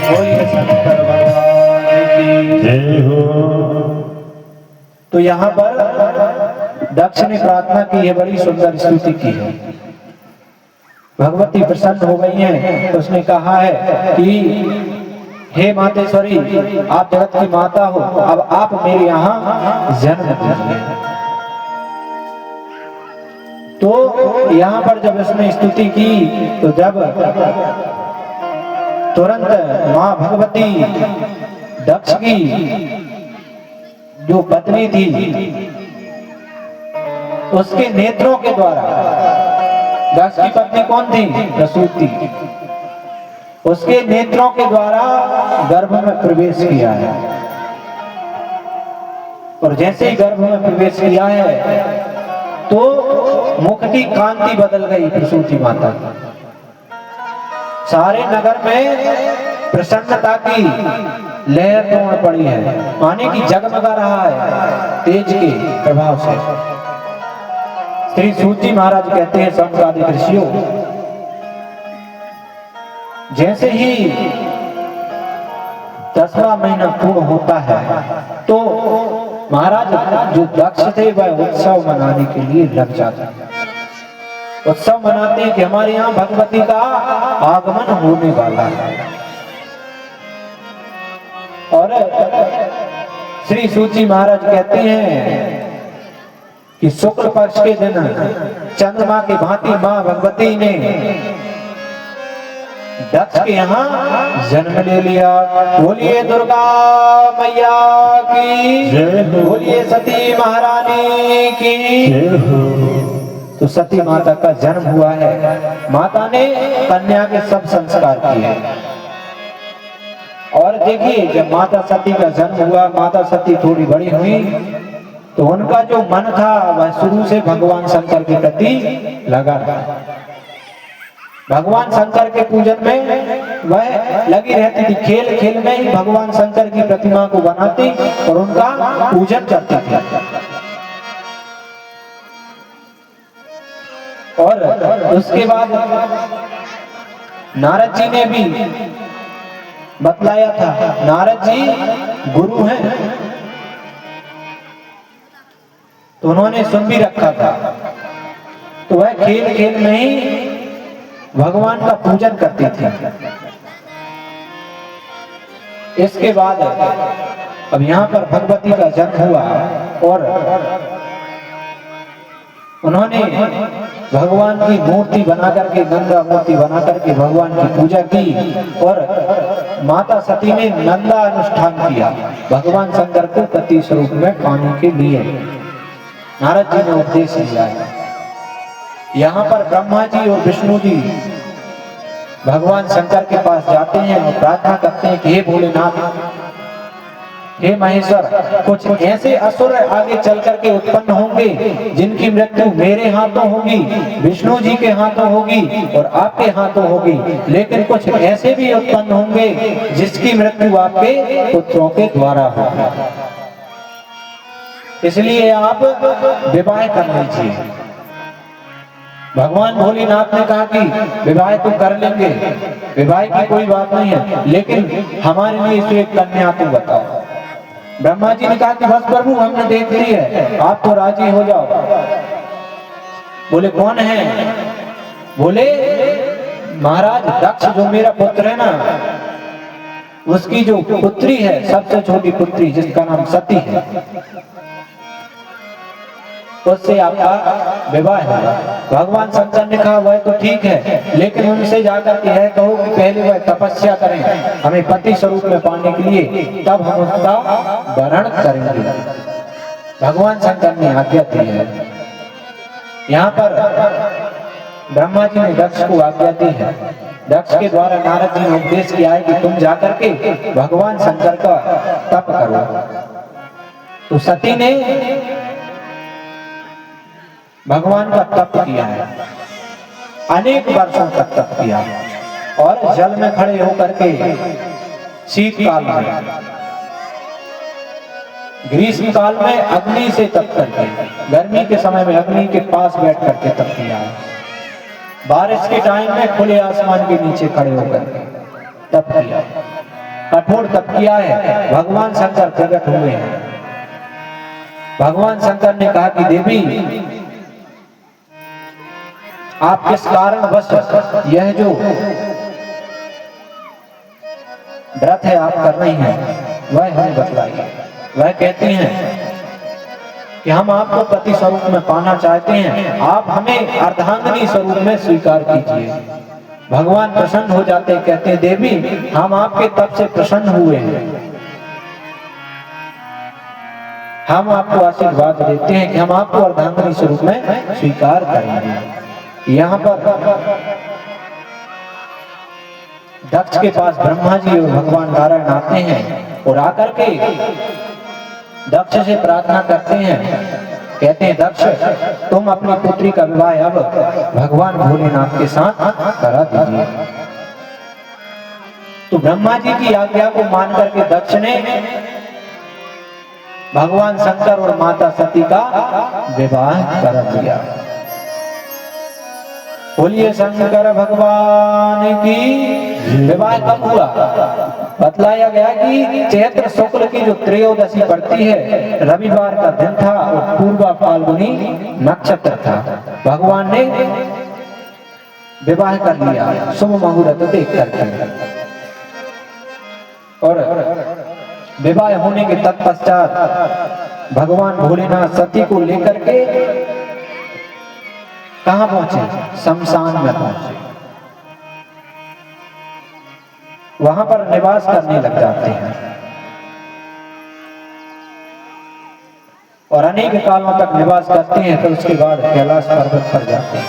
बोलिए शंकर भगवान की जय हो। तो यहाँ पर दक्ष ने प्रार्थना की है, बड़ी सुंदर स्तुति की है। भगवती प्रसन्न हो गई हैं, तो उसने कहा है कि हे मातेश्वरी, आप जगत की माता हो, अब आप मेरे यहाँ जन्म दीजिए। तो यहाँ पर जब उसने स्तुति की, तो जब तुरंत माँ भगवती दक्ष की जो पत्नी थी, उसके नेत्रों के द्वारा, दक्ष की पत्नी कौन थी? प्रसूति। उसके नेत्रों के द्वारा गर्भ में प्रवेश किया है, और जैसे ही गर्भ में प्रवेश किया है तो मुख की कांति बदल गई प्रसूति माता की। सारे नगर में प्रसन्नता की लहर तोड़ पड़ी है, माने की जगमगा रहा है तेज के प्रभाव से। श्री सूत जी महाराज कहते हैं, संत ऋषियों, जैसे ही 10वां महीना पूर्ण होता है तो महाराज जो दक्ष थे वह उत्सव मनाने के लिए लग जाते हैं। उत्सव मनाते हैं कि हमारे यहाँ भगवती का आगमन होने वाला है। और श्री सूत जी महाराज कहते हैं कि शुक्ल पक्ष के दिन चंद्रमा की भांति मां भगवती ने दक्ष के यहाँ जन्म ले लिया। बोलिए दुर्गा मैया की जय हो। बोलिए सती महारानी की जय हो। तो सती माता का जन्म हुआ है। माता ने कन्या के सब संस्कार किए। और देखिए, जब माता सती का जन्म हुआ, माता सती थोड़ी बड़ी हुई, तो उनका जो मन था वह शुरू से भगवान शंकर के प्रति लगा रहा। भगवान शंकर के पूजन में वह लगी रहती थी। खेल खेल में ही भगवान शंकर की प्रतिमा को बनाती और उनका पूजन करती थी। और उसके बाद नारद जी ने भी बतलाया था। नारद जी गुरु हैं, तो उन्होंने सुन भी रखा था। तो वह खेल खेल में ही भगवान का पूजन करती थी। इसके बाद अब यहाँ पर भगवती का जन्म हुआ और उन्होंने भगवान की मूर्ति बना करके, नंदा मूर्ति बना करके भगवान की पूजा की। और माता सती ने नंदा अनुष्ठान किया भगवान शंकर को पति स्वरूप में पाने के लिए। नारद जी ने उपदेश दिया है। यहाँ पर ब्रह्मा जी और विष्णु जी भगवान शंकर के पास जाते हैं और प्रार्थना करते हैं कि हे भोलेनाथ, हे महेश्वर, कुछ ऐसे असुर आगे चल करके उत्पन्न होंगे जिनकी मृत्यु मेरे हाथों होगी, विष्णु जी के हाथों होगी और आपके हाथों होगी। लेकिन कुछ ऐसे भी उत्पन्न होंगे जिसकी मृत्यु आपके पुत्रों के द्वारा होगी। इसलिए आप विवाह कर लीजिए। भगवान भोलेनाथ ने कहा कि विवाह तो कर लेंगे, विवाह की कोई बात नहीं है, लेकिन हमारे लिए इसे एक कन्या तो बताओ। ब्रह्मा जी ने कहा कि बस प्रभु, हमने देख ली है, आप तो राजी हो जाओ। बोले कौन है? बोले महाराज दक्ष जो मेरा पुत्र है ना, उसकी जो पुत्री है, सबसे छोटी पुत्री जिसका नाम सती है, उससे आपका विवाह होगा। भगवान शंकर ने कहा वह तो ठीक है, लेकिन उनसे जाकर के है कहो कि पहले वह तपस्या करें हमें पति स्वरूप में पाने के लिए, तब हम उसका वरण करेंगे। भगवान शंकर ने आज्ञा दी है। यहाँ पर ब्रह्मा जी ने दक्ष को आज्ञा दी है। दक्ष के द्वारा नारद जी ने उपदेश किया है कि तुम जाकर के भगवान शंकर का तप करो। तो सती ने भगवान का तप किया है, अनेक वर्षों तक तप किया, और जल में खड़े होकर के शीतकाल में, ग्रीष्म काल में अग्नि से तप करके, गर्मी के समय में अग्नि के पास बैठ करके तप किया है। बारिश के टाइम में खुले आसमान के नीचे खड़े होकर तप किया, कठोर तप किया है। भगवान शंकर प्रकट हुए हैं। भगवान शंकर ने कहा कि देवी, आप किस कारण बस यह जो व्रत है आप कर रही हैं वह हमें बतलाइए। वह कहती हैं कि हम आपको पति स्वरूप में पाना चाहते हैं, आप हमें अर्धांगिनी स्वरूप में स्वीकार कीजिए। भगवान प्रसन्न हो जाते, कहते हैं देवी, हम आपके तप से प्रसन्न हुए हैं, हम आपको आशीर्वाद देते हैं कि हम आपको अर्धांगिनी स्वरूप में स्वीकार करेंगे। यहाँ पर दक्ष के पास ब्रह्मा जी और भगवान नारायण आते हैं और आकर के दक्ष से प्रार्थना करते हैं, कहते हैं दक्ष, तुम अपनी पुत्री का विवाह अब भगवान भोलेनाथ के साथ करा दीजिए। तो ब्रह्मा जी की आज्ञा को मान करके दक्ष ने भगवान शंकर और माता सती का विवाह करा दिया। बोलिए शंकर भगवान की। विवाह कब हुआ? बतलाया गया कि चैत्र शुक्ल की जो त्रयोदशी पड़ती है, रविवार का दिन था और पूर्वा फाल्गुनी नक्षत्र था। भगवान ने विवाह कर लिया शुभ मुहूर्त देख करके, और विवाह होने के तत्पश्चात भगवान भोलेनाथ सती को लेकर के कहां पहुंचे? शमशान में पहुंचे। वहां पर निवास करने लग जाते हैं और अनेक कालों तक निवास करते हैं। तो उसके बाद कैलाश पर्वत पर जाते हैं।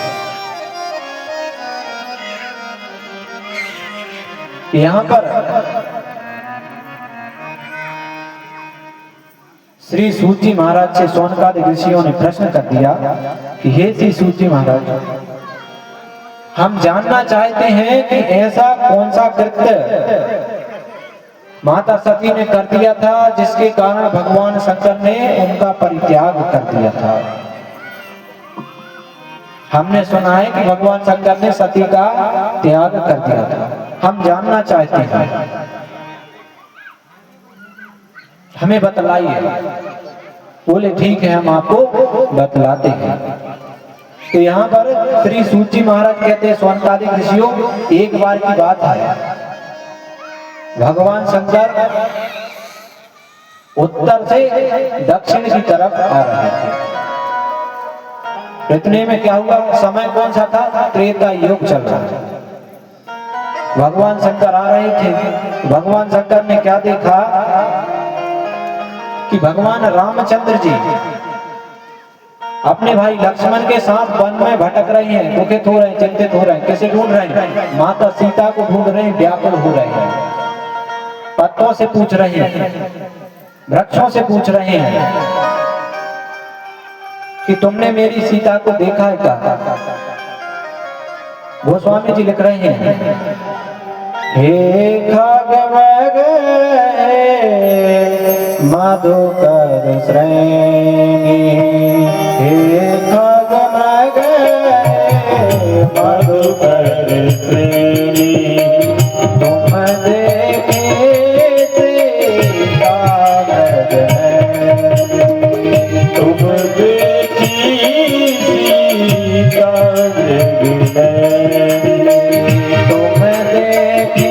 यहां पर श्री सूची महाराज से शौनकादि ऋषियों ने प्रश्न कर दिया कि हे श्री सूची महाराज, हम जानना चाहते हैं कि ऐसा कौन सा कृत्य माता सती ने कर दिया था जिसके कारण भगवान शंकर ने उनका परित्याग कर दिया था। हमने सुना है कि भगवान शंकर ने सती का त्याग कर दिया था, हम जानना चाहते हैं, हमें बतलाइए। बोले ठीक है, हम आपको बतलाते हैं। तो यहाँ पर श्री सूची महाराज कहते हैं, शौनकादि ऋषियों, एक बार की बात है, भगवान शंकर उत्तर से दक्षिण की तरफ आ रहे थे। इतने में क्या हुआ? समय कौन सा था? त्रेता युग चल रहा था। भगवान शंकर आ रहे थे। भगवान शंकर ने क्या देखा कि भगवान रामचंद्र जी अपने भाई लक्ष्मण के साथ वन में भटक रहे हैं, दुखित हो रहे हैं, चिंतित हो रहे हैं। किसे ढूंढ रहे हैं? माता सीता को ढूंढ रहे हैं, व्याकुल हो रहे हैं। पत्तों से पूछ रहे हैं, वृक्षों से पूछ रहे हैं कि तुमने मेरी सीता को देखा है क्या? गोस्वामी जी लिख रहे हैं, हे खगमग मधुकर श्रेणी, हे खगमग मधुकर श्रेणी, तुम देखे सीता तुम देखी सीता तुम देखे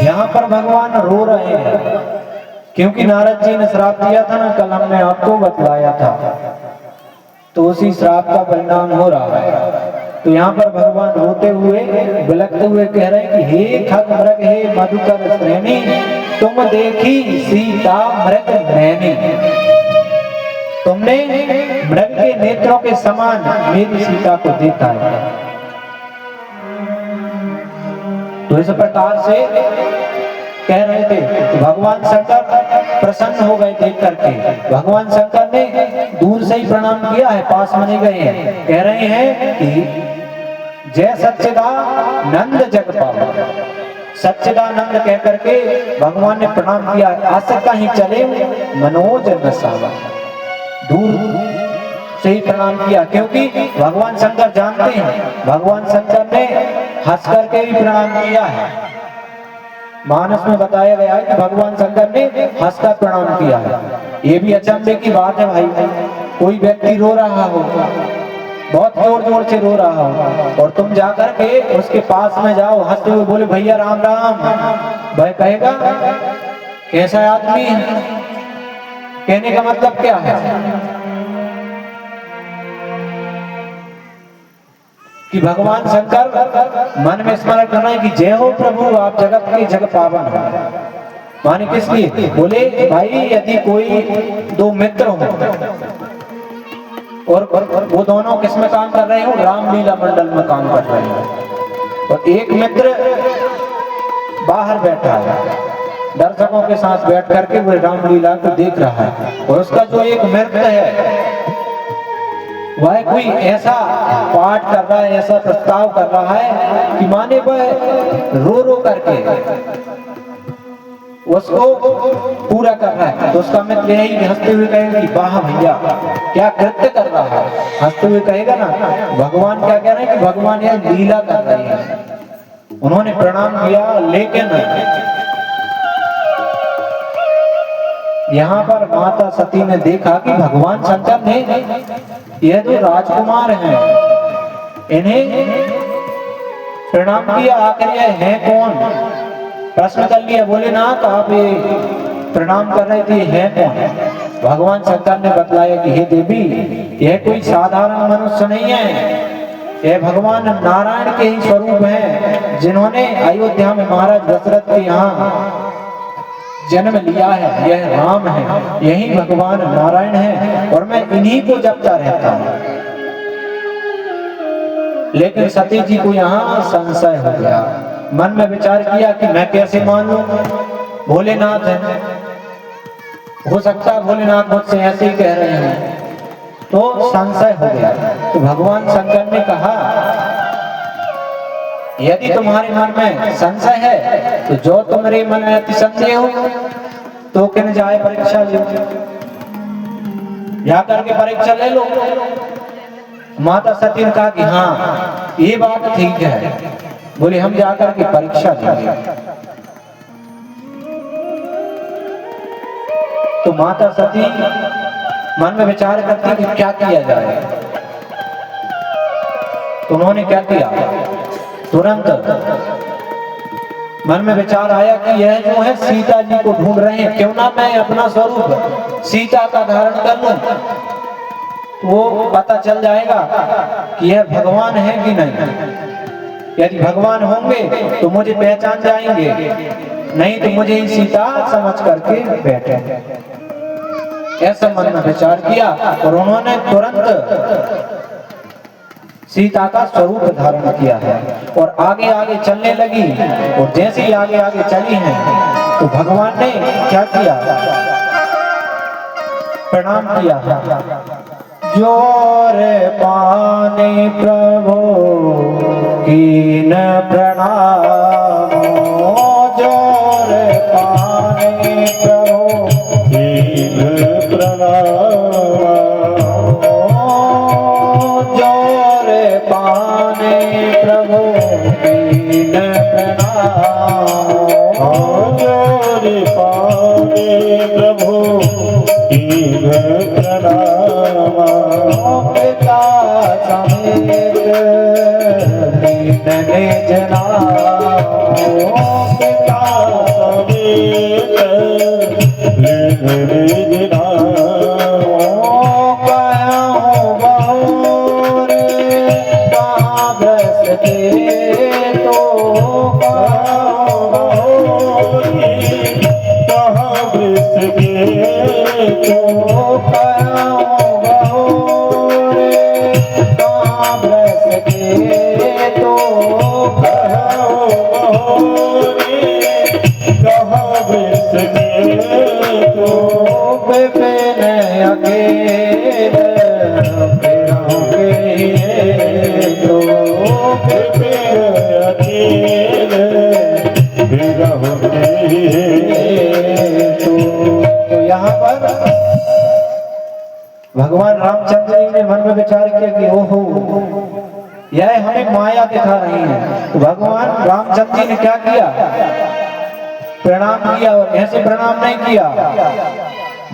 यहाँ पर भगवान रो रहे हैं क्योंकि नारद जी ने श्राप दिया था ना, कल हमने आपको बतलाया था। तो उसी श्राप का परिणाम हो रहा है। तो यहाँ पर भगवान रोते हुए बिलखते हुए कह रहे हैं कि हे खग मृग हे मधुकर श्रेणी, तुम देखी सीता मृग नैनी, तुमने मृग के नेत्रों के समान मेरी सीता को देखा है। तो इस प्रकार से कह रहे थे कि भगवान शंकर प्रसन्न हो गए देख करके। भगवान शंकर ने दूर से ही प्रणाम किया है, पास मने गए हैं। कह रहे हैं कि जय सच्चिदानंद जग पावक, सच्चिदानंद कह करके भगवान ने प्रणाम किया। अस कहीं चले मनोज नसावा, दूर से ही प्रणाम किया, क्योंकि भगवान शंकर जानते हैं। भगवान शंकर ने हंस करके भी प्रणाम किया है। मानस में बताया गया है कि भगवान शंकर ने हंसकर प्रणाम किया है। ये भी अचंभे की बात है भाई, कोई व्यक्ति रो रहा हो, बहुत जोर जोर से रो रहा हो, और तुम जाकर के उसके पास में जाओ, हंसते हुए बोले भैया राम राम, वह कहेगा कैसा आदमी है। कहने का मतलब क्या है कि भगवान शंकर मन में स्मरण करना है कि जय हो प्रभु, आप जगत के जग पावन हो। माने किस लिए? बोले भाई यदि कोई दो मित्र हो और वो दोनों किस में काम कर रहे हो? रामलीला मंडल में काम कर रहे हो, और एक मित्र बाहर बैठा है, दर्शकों के साथ बैठ करके वो रामलीला को देख रहा है, और उसका जो एक मित्र है वह कोई ऐसा पाठ कर रहा है, ऐसा प्रस्ताव कर रहा है कि माने वह रो रो करके उसको पूरा कर रहा है। तो उसका मित्र यही हंसते हुए कहेगा कि वाह भैया क्या कृत्य कर रहा है। हंसते हुए कहेगा ना, भगवान क्या कह रहे हैं कि भगवान यह लीला कर रहे हैं। उन्होंने प्रणाम किया, लेकिन यहाँ पर माता सती ने देखा कि भगवान शंकर ने यह जो राजकुमार हैं इन्हें प्रणाम किया, आखिर यह है कौन? प्रश्न कर लिया। बोले ना तो आप ये प्रणाम कर रहे थे, है कौन? भगवान शंकर ने बतलाया कि हे देवी, यह कोई साधारण मनुष्य नहीं है, यह भगवान नारायण के ही स्वरूप हैं, जिन्होंने अयोध्या में महाराज दशरथ के यहाँ जन्म लिया है। यह राम है, यही भगवान नारायण है, और मैं इन्हीं को जपता रहता हूं। लेकिन सती जी को यहाँ संशय हो गया, मन में विचार किया कि मैं कैसे मान लूं, भोलेनाथ है, हो सकता है भोलेनाथ मुझसे ऐसे ही कह रहे हैं, तो संशय हो गया। तो भगवान शंकर ने कहा यदि तुम्हारे मन में संशय है तो जो तुम्हारे मन में अति संदेह हो तो किन जाए परीक्षा लो, जाकर के परीक्षा ले लो। माता सती ने कहा कि हाँ ये बात ठीक है। बोले हम जाकर के परीक्षा लेंगे। तो माता सती मन में विचार करती कि क्या किया जाए। तो उन्होंने क्या किया, तुरंत मन में विचार आया कि यह जो है सीता जी को ढूंढ रहे हैं, क्यों ना मैं अपना स्वरूप सीता का धारण कर लूं, वो पता चल जाएगा कि यह भगवान है कि नहीं। यदि भगवान होंगे तो मुझे पहचान जाएंगे, नहीं तो मुझे ही सीता समझ करके बैठे। ऐसा मन में विचार किया और उन्होंने तुरंत सीता का स्वरूप धारण किया है और आगे आगे चलने लगी। और जैसे ही आगे आगे चली हैं तो भगवान ने क्या किया, प्रणाम किया। जोर पाने प्रभु कीन प्रणाम, जोर पाने प्रभु कीन प्रणाम, पाने प्रभु कीन प्रणाम, जोर पाने प्रभु कीन प्रणाम। पिता समेत लीन निज नाम, पिता समेत लीन निज नाम। कहूँ बहुर कहाँ बस के तो, कहूँ बहुर कहाँ बस के तो, कहूँ बहुर कहाँ बस के तो, कहूँ बहुर कहाँ बस के तो। रामचंद्र जी ने मन में विचार किया कि ओहो, यह हमें माया दिखा रही है। तो भगवान रामचंद्र जी ने क्या किया, प्रणाम किया, और ऐसे प्रणाम नहीं किया,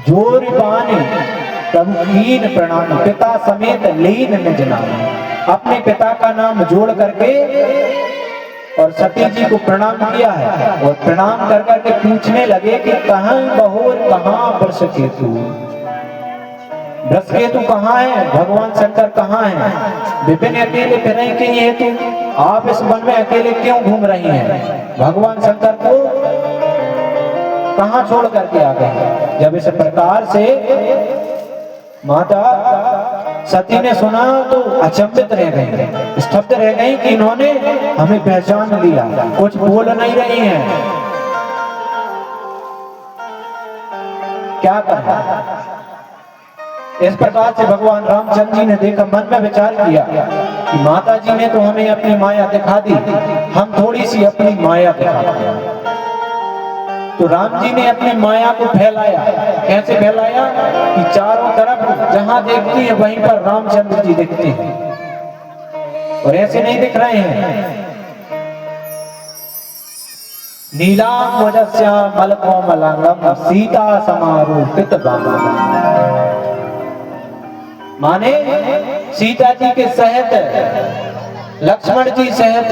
जोर पानी तब कीन प्रणाम, पिता समेत लीन निज नाम, अपने पिता का नाम जोड़ करके और सती जी को प्रणाम किया है। और प्रणाम कर करके पूछने लगे कि कहाँ बहोर, कहाँ वृषकेतु, वृषकेतु कहाँ है, भगवान शंकर कहाँ है, विपिन अकेले फिर के हेतु आप इस वन में अकेले क्यों घूम रही हैं, भगवान शंकर को कहाँ छोड़ करके आ गए। जब इस प्रकार से माता सती ने सुना तो अचंभित रह गई, स्तब्ध रह गई कि इन्होंने हमें पहचान लिया, कुछ बोल नहीं रही हैं, क्या करना। इस प्रकार से भगवान रामचंद्र जी ने देखा, मन में विचार किया कि माता जी ने तो हमें अपनी माया दिखा दी, हम थोड़ी सी अपनी माया दिखाते हैं। तो राम जी ने अपनी माया को फैलाया। कैसे फैलाया कि चारों तरफ जहां देखती है वहीं पर रामचंद्र जी दिखते हैं, और ऐसे नहीं दिख रहे हैं, नीलाम वजस्याम मलकोमलांगम सीता समारूपित बांगम, माने सीता जी के सहित, लक्ष्मण जी सहित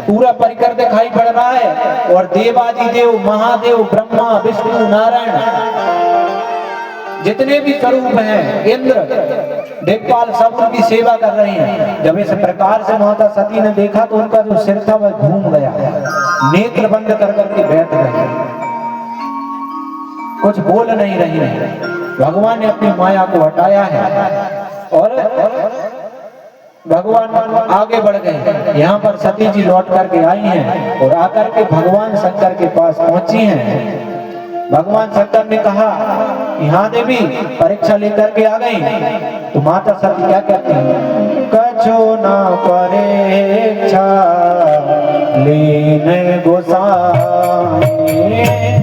पूरा परिकर दिखाई पड़ रहा है, और देवादिदेव महादेव ब्रह्मा विष्णु नारायण जितने भी स्वरूप हैं, इंद्र दिक्पाल सब उनकी सेवा कर रहे हैं। जब इस प्रकार से माता सती ने देखा तो उनका जो सिर था वह घूम गया, नेत्र बंद कर करके बैठ गए, कुछ बोल नहीं रही है। भगवान ने अपनी माया को हटाया है और भगवान आगे बढ़ गए। यहाँ पर सती जी लौट करके आई हैं और आकर के भगवान शंकर के पास पहुंची हैं। भगवान शंकर ने कहा, यहाँ देवी परीक्षा लेकर के आ गई। तो माता सती क्या कहती है, कछो ना परीक्षा लीन गोसाई,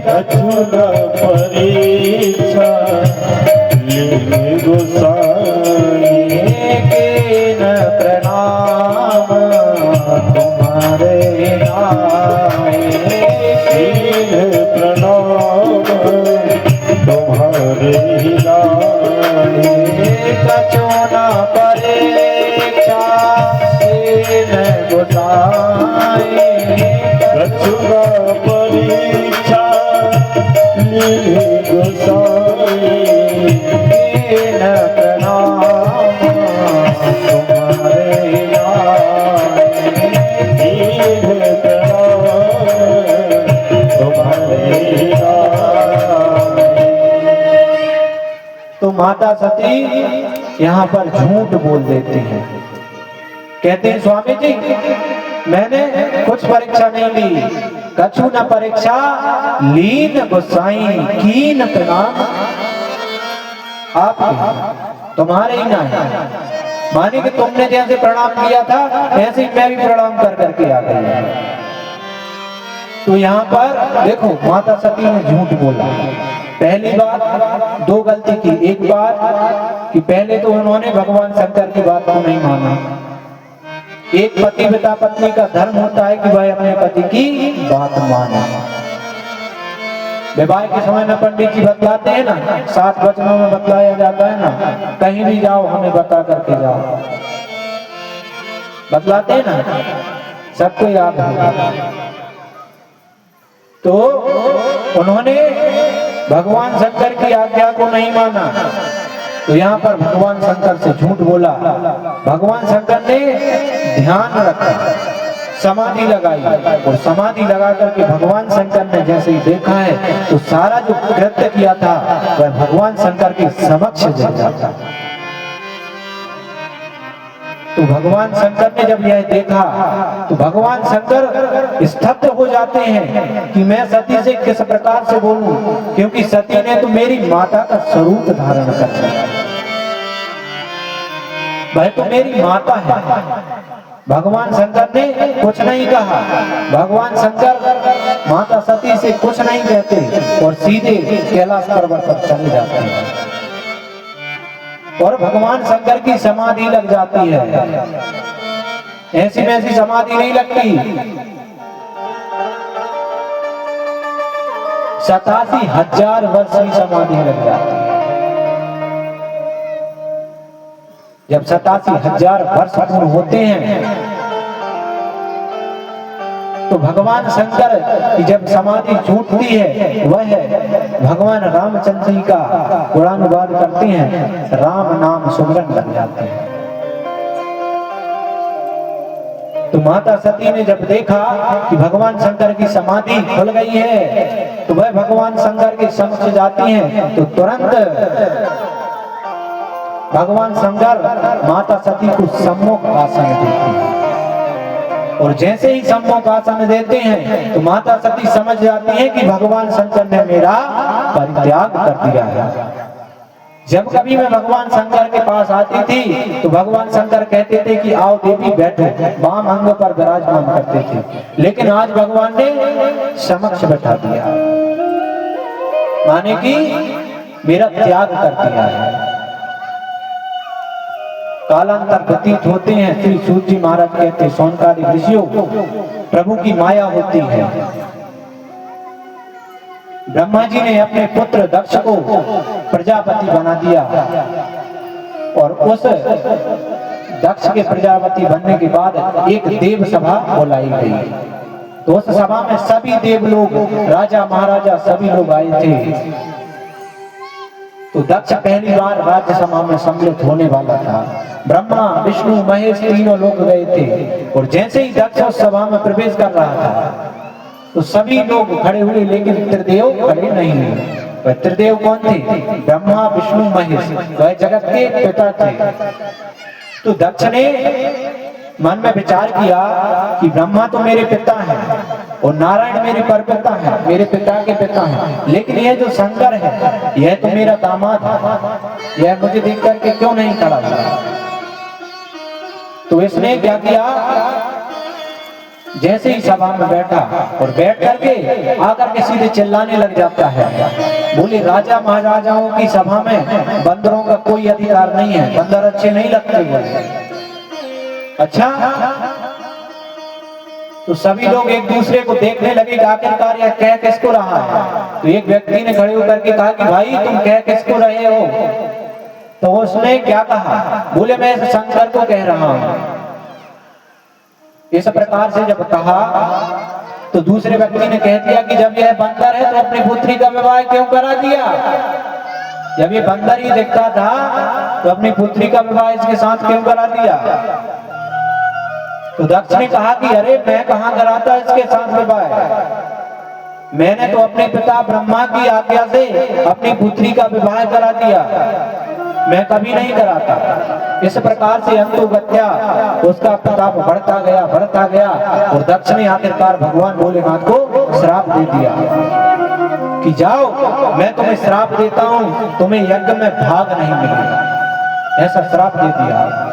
कछु न परीक्षा लीन गोसाई, प्रणाम तुम्हारे आए, प्रणाम तुम्हारे लाए, कछो न परीक्षा लीन गोसाई, कछु न परीक्षा लीन गोसाई, तो माता सती यहाँ पर झूठ बोल देती हैं, कहते हैं स्वामी जी मैंने कुछ परीक्षा नहीं ली, कछु न परीक्षा लीन गोसाई, कीन प्रणाम आपके, तुम्हारे ही ना है, माने कि तुमने जैसे प्रणाम किया था ऐसे ही मैं भी प्रणाम कर करके आ गई। तो यहाँ पर देखो माता सती ने झूठ बोला। पहली बात, दो गलती की। एक बात कि पहले तो उन्होंने भगवान शंकर की बात को नहीं माना। एक पति पिता पत्नी का धर्म होता है कि वह अपने पति की बात माने। विवाह के समय में पंडित जी बतलाते हैं ना, 7 वचनों में बतलाया जाता है ना, कहीं भी जाओ हमें बता करके जाओ, बतलाते हैं ना, सबको याद है। तो उन्होंने भगवान शंकर की आज्ञा को नहीं माना, तो यहाँ पर भगवान शंकर से झूठ बोला। भगवान शंकर ने ध्यान रखा, समाधि लगाई, और समाधि लगा करके भगवान शंकर ने जैसे ही देखा है तो सारा जो कृत्य किया था वह भगवान शंकर के समक्ष देखा था। तो भगवान शंकर ने जब यह देखा तो भगवान शंकर स्तब्ध हो जाते हैं कि मैं सती से किस प्रकार से बोलूं, क्योंकि सती ने तो मेरी माता का स्वरूप धारण कर लिया, वह तो मेरी माता है। भगवान शंकर ने कुछ नहीं कहा, भगवान शंकर माता सती से कुछ नहीं कहते और सीधे कैलाश पर्वत पर चले जाते हैं। और भगवान शंकर की समाधि लग जाती है। ऐसी वैसी समाधि नहीं लगती। 87,000 वर्ष की समाधि लग जाती है। जब 87,000 वर्ष पूर्ण होते हैं तो भगवान शंकर की जब समाधि छूटती है, वह भगवान रामचंद्र जी का गुणानुवाद करते हैं, राम नाम सुमिरन लग जाते हैं। तो माता सती ने जब देखा कि भगवान शंकर की समाधि खुल गई है, तो वह भगवान शंकर के समक्ष जाती हैं, तो तुरंत भगवान शंकर माता सती को सम्मुख आसन देते हैं। और जैसे ही सम्मुख आसन देते हैं तो माता सती समझ जाती है कि भगवान शंकर ने मेरा परित्याग कर दिया है। जब कभी मैं भगवान शंकर के पास आती थी तो भगवान शंकर कहते थे कि आओ देवी बैठो, वाम अंग पर विराजमान करते थे, लेकिन आज भगवान ने समक्ष बैठा दिया, माने कि मेरा त्याग कर दिया है। कालांतर व्यतीत होते हैं। श्री सूत जी महाराज कहते हैं, सोनकादि ऋषियों, प्रभु की माया होती है। ब्रह्मा जी ने अपने पुत्र दक्ष को प्रजापति बना दिया और उस दक्ष के प्रजापति बनने के बाद एक देव सभा बुलाई गई। तो उस सभा में सभी देव लोग, राजा महाराजा सभी लोग आए थे। तो दक्ष पहली बार राज्य सभा में सम्मिलित होने वाला था। ब्रह्मा विष्णु महेश तीनों लोग गए थे और जैसे ही दक्ष उस सभा में प्रवेश कर रहा था तो सभी लोग खड़े हुए, लेकिन त्रिदेव खड़े नहीं हुए। वह त्रिदेव कौन थे? ब्रह्मा विष्णु महेश, वह जगत के पिता थे। तो दक्ष ने मन में विचार किया कि ब्रह्मा तो मेरे पिता हैं और नारायण मेरे परपिता हैं, मेरे पिता के पिता हैं, लेकिन यह जो शंकर है यह तो मेरा दामाद है, यह मुझे देख करके क्यों नहीं खड़ा हुआ? तो इसने क्या किया, जैसे ही सभा में बैठा और बैठ करके आकर के सीधे चिल्लाने लग जाता है, बोले राजा महाराजाओं की सभा में बंदरों का कोई अधिकार नहीं है, बंदर अच्छे नहीं लगते। बोले अच्छा। तो सभी लोग एक दूसरे को देखने लगे कि आखिरकार यह कह किसको रहा है। तो एक व्यक्ति ने खड़े होकर के कहा कि भाई तुम कह किसको रहे हो? तो उसने क्या कहा, बोले मैं शंकर को कह रहा हूं। इस प्रकार से जब कहा तो दूसरे व्यक्ति ने कह दिया कि जब यह बंदर है तो अपनी पुत्री का विवाह क्यों करा दिया? जब ये बंदर ही दिखता था तो अपनी पुत्री का विवाह इसके साथ क्यों करा दिया? तो दक्ष ने कहा कि अरे मैं कहां कराता इसके साथ विवाह, मैंने तो अपने पिता ब्रह्मा की आज्ञा से अपनी पुत्री का विवाह करा दिया, मैं कभी नहीं कराता। इस प्रकार से अंतुगत्या उसका प्रताप बढ़ता गया और दक्ष ने आखिरकार भगवान भोलेनाथ को श्राप दे दिया कि जाओ मैं तुम्हें श्राप देता हूं, तुम्हें यज्ञ में भाग नहीं मिलेगा, ऐसा श्राप दे दिया।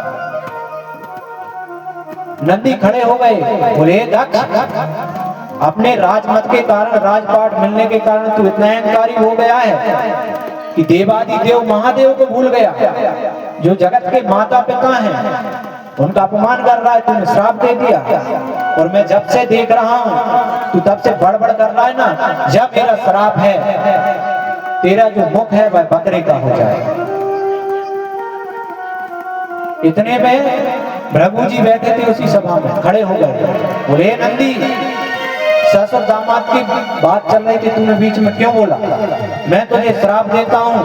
नंदी खड़े हो गए, बोले दक्ष अपने राजमत के कारण, राजपाट मिलने के कारण तू इतना अहंकारी हो गया है कि देवादिदेव महादेव को भूल गया, जो जगत के माता पिता हैं उनका अपमान कर रहा है, तूने श्राप दे दिया। और मैं जब से देख रहा हूं तू तब से बड़बड़ कर रहा है ना, जब मेरा श्राप है तेरा जो मुख है वह बकरे का हो जाए। इतने में प्रभु जी बैठे थे उसी सभा में, खड़े हो गए, बोले नंदी ससुर दामाद की बात चल रही थी, तूने बीच में क्यों बोला? मैं तुझे श्राप देता हूं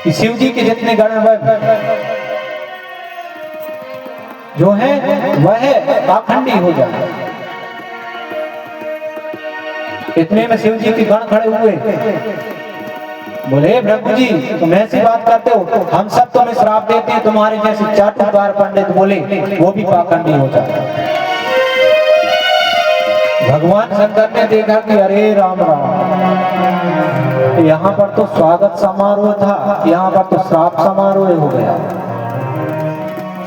कि शिव जी के जितने गण जो है वह पाखंडी हो जाए। इतने में शिव जी के गण खड़े हुए, बोले प्रभु जी तुम ऐसी बात करते हो, हम सब तुम्हें श्राप देते हैं, तुम्हारे जैसे चाटुकार पंडित बोले वो भी पाखंडी हो जाए। भगवान शंकर ने देखा कि अरे राम राम, यहाँ पर तो स्वागत समारोह था, यहाँ पर तो श्राप समारोह हो गया।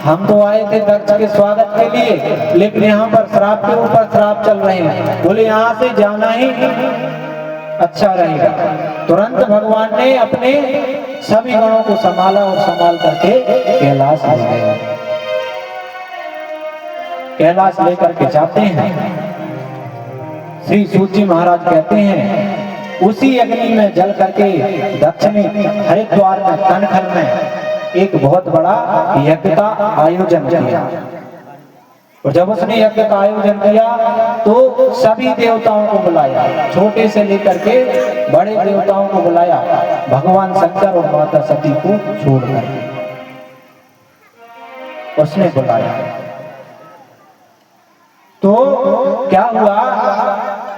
हम तो आए थे दक्ष के स्वागत के लिए, लेकिन यहाँ पर श्राप के ऊपर श्राप चल रहे हैं। बोले यहाँ से जाना ही अच्छा रहेगा। तुरंत भगवान ने अपने सभी गणों को संभाला और संभाल करके कैलाश ले गए। कैलाश लेकर के जाते हैं। श्री सूत जी महाराज कहते हैं उसी अग्नि में जल करके दक्षिणी हरिद्वार में कनखल में एक बहुत बड़ा यज्ञ का आयोजन किया। और जब उसने यज्ञ का आयोजन किया तो सभी देवताओं को बुलाया, छोटे से लेकर के बड़े देवताओं को बुलाया, भगवान शंकर और माता सती को छोड़ करके उसने बुलाया। तो क्या हुआ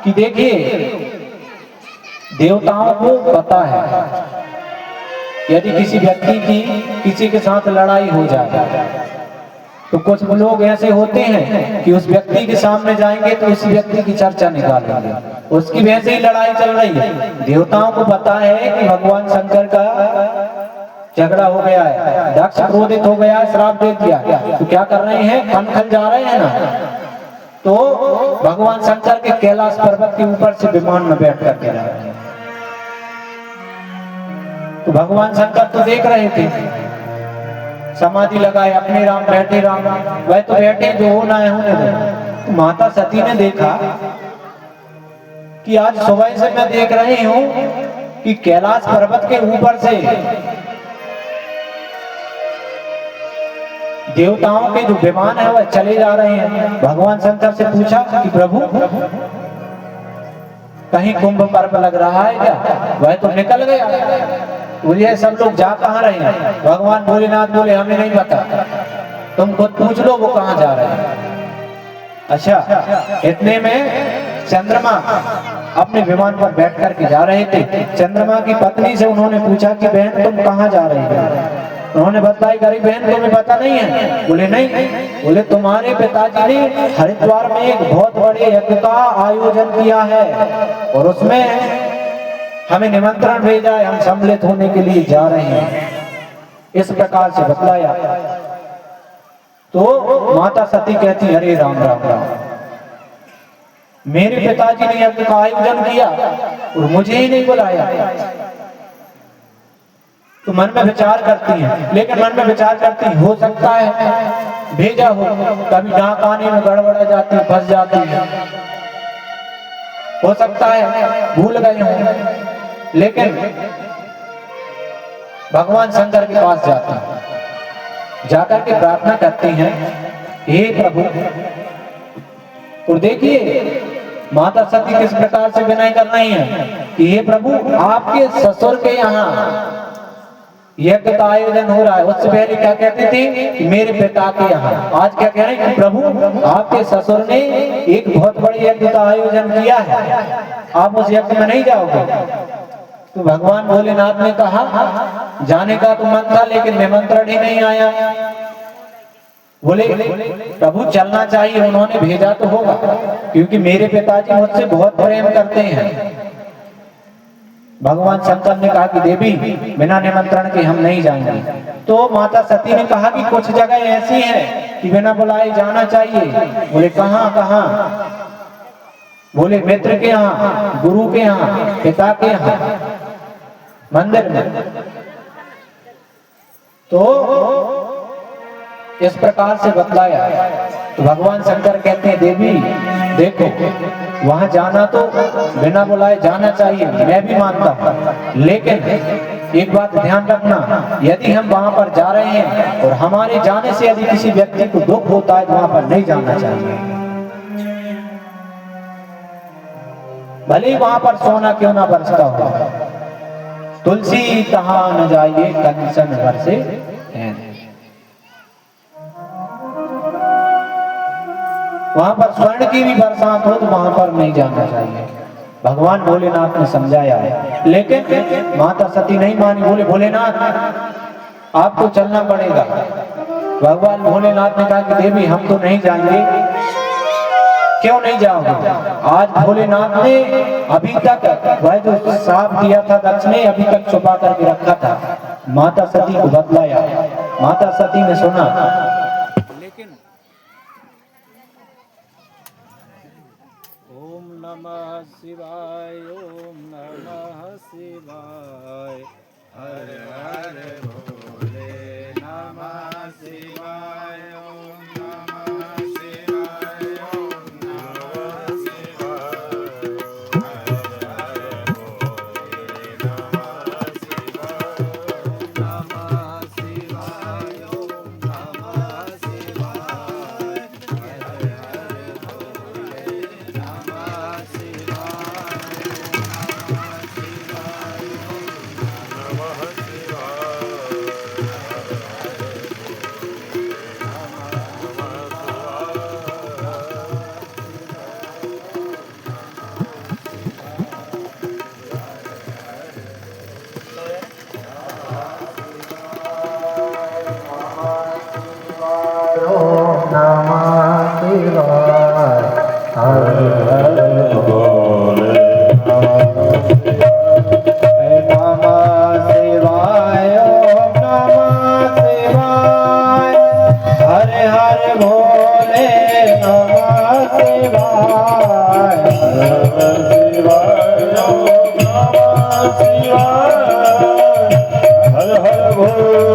कि देखिए देवताओं को पता है यदि किसी व्यक्ति की किसी के साथ लड़ाई हो जाए तो कुछ लोग ऐसे होते हैं कि उस व्यक्ति के सामने जाएंगे तो उस व्यक्ति की चर्चा निकालेंगे, उसकी वैसे ही लड़ाई चल रही है। देवताओं को पता है कि भगवान शंकर का झगड़ा हो गया है, दक्ष क्रोधित हो गया, श्राप दे दिया, तो क्या कर रहे हैं, कनखल जा रहे हैं ना। तो भगवान शंकर के कैलाश पर्वत के ऊपर से विमान में बैठ करके जा रहे हैं। तो भगवान शंकर तो देख रहे थे, समाधि लगाए अपने राम बैठे, राम वह तो बैठे, जो होना है होने दो। तो माता सती ने देखा कि आज सुबह से मैं देख रही हूं कि कैलाश पर्वत के ऊपर से देवताओं के जो विमान है वह चले जा रहे हैं। भगवान शंकर से पूछा कि प्रभु कहीं कुंभ पर्व लग रहा है क्या? वह तो निकल गया, बोलिए सब लोग जा कहाँ रहे हैं? भगवान भोलेनाथ बोले हमें नहीं पता, तुम खुद पूछ लो वो कहाँ जा रहे हैं। अच्छा, इतने में चंद्रमा अपने विमान पर बैठ करके जा रहे थे। चंद्रमा की पत्नी से उन्होंने पूछा कि बहन तुम कहाँ जा रही हो? उन्होंने बताई गरीब बहन तुम्हें पता नहीं है? बोले नहीं। बोले तुम्हारे पिताजी ने हरिद्वार में एक बहुत बड़े यज्ञ का आयोजन किया है और उसमें हमें निमंत्रण भेजा है, हम सम्मिलित होने के लिए जा रहे हैं, इस प्रकार से बतलाया। तो माता सती कहती अरे राम राम राम, मेरे पिताजी ने यज्ञ का आयोजन किया और मुझे ही नहीं बुलाया। तो मन में विचार करती हैं, लेकिन मन में विचार करती हो सकता है भेजा हो, कभी डाक आने में गड़बड़ा जाती, फंस जाती है, हो सकता है भूल गए हों। लेकिन भगवान शंकर के पास जाती हैं, जाकर के प्रार्थना करती हैं हे प्रभु। और देखिए माता सती किस प्रकार से विनय कर रही हैं कि हे प्रभु आपके ससुर के यहाँ यज्ञ का आयोजन हो रहा है। उससे पहले क्या कहते थे कि मेरे पिता के यहाँ, आज क्या कह रहे हैं कि प्रभु आपके ससुर ने एक बहुत बड़े यज्ञ का आयोजन किया है, आप उस यज्ञ में नहीं जाओगे? तो भगवान भोलेनाथ ने कहा जाने का तो मन था लेकिन निमंत्रण ही नहीं आया। बोले प्रभु चलना चाहिए, उन्होंने भेजा तो होगा, क्योंकि मेरे पिताजी मुझसे बहुत प्रेम करते हैं। भगवान शंकर ने कहा कि देवी बिना निमंत्रण के हम नहीं जाएंगे। तो माता सती ने कहा कि कुछ जगह ऐसी है कि बिना बुलाए जाना चाहिए। बोले कहाँ कहाँ? बोले मित्र के यहाँ, गुरु के यहाँ, पिता के यहाँ, मंदिर में। तो इस प्रकार से बतलाया। तो भगवान शंकर कहते हैं देवी देखो वहां जाना तो बिना बुलाए जाना चाहिए, मैं भी मानता हूं, लेकिन एक बात ध्यान रखना, यदि हम वहां पर जा रहे हैं और हमारे जाने से यदि किसी व्यक्ति को दुख होता है तो वहां पर नहीं जाना चाहिए। भले वहां पर सोना क्यों ना बरसता हो, तुलसी तहां न जाइए कंचन बरसे हैं। वहां पर स्वर्ण की भी बरसात हो तो वहां पर नहीं जाना चाहिए। भगवान भोलेनाथ ने समझाया है, लेकिन माता सती नहीं मानी। बोले भोलेनाथ आपको चलना पड़ेगा। भगवान भोलेनाथ ने कहा कि देवी हम तो नहीं जाएंगे। क्यों नहीं जाओगे? आज भोलेनाथ ने अभी तक वह जो श्राप दिया था दक्ष ने अभी तक छुपा करके रखा था, माता सती को बतलाया। माता सती ने सुना, लेकिन ओम नमः शिवाय। ओम नमः शिवाय हर हर भोले नमः शिवाय ओम नमः शिवाय ओम नमः शिवाय हर हर भोले नमः शिवाय नमः शिवाय ओम नमः शिवाय हर हर भोले नमः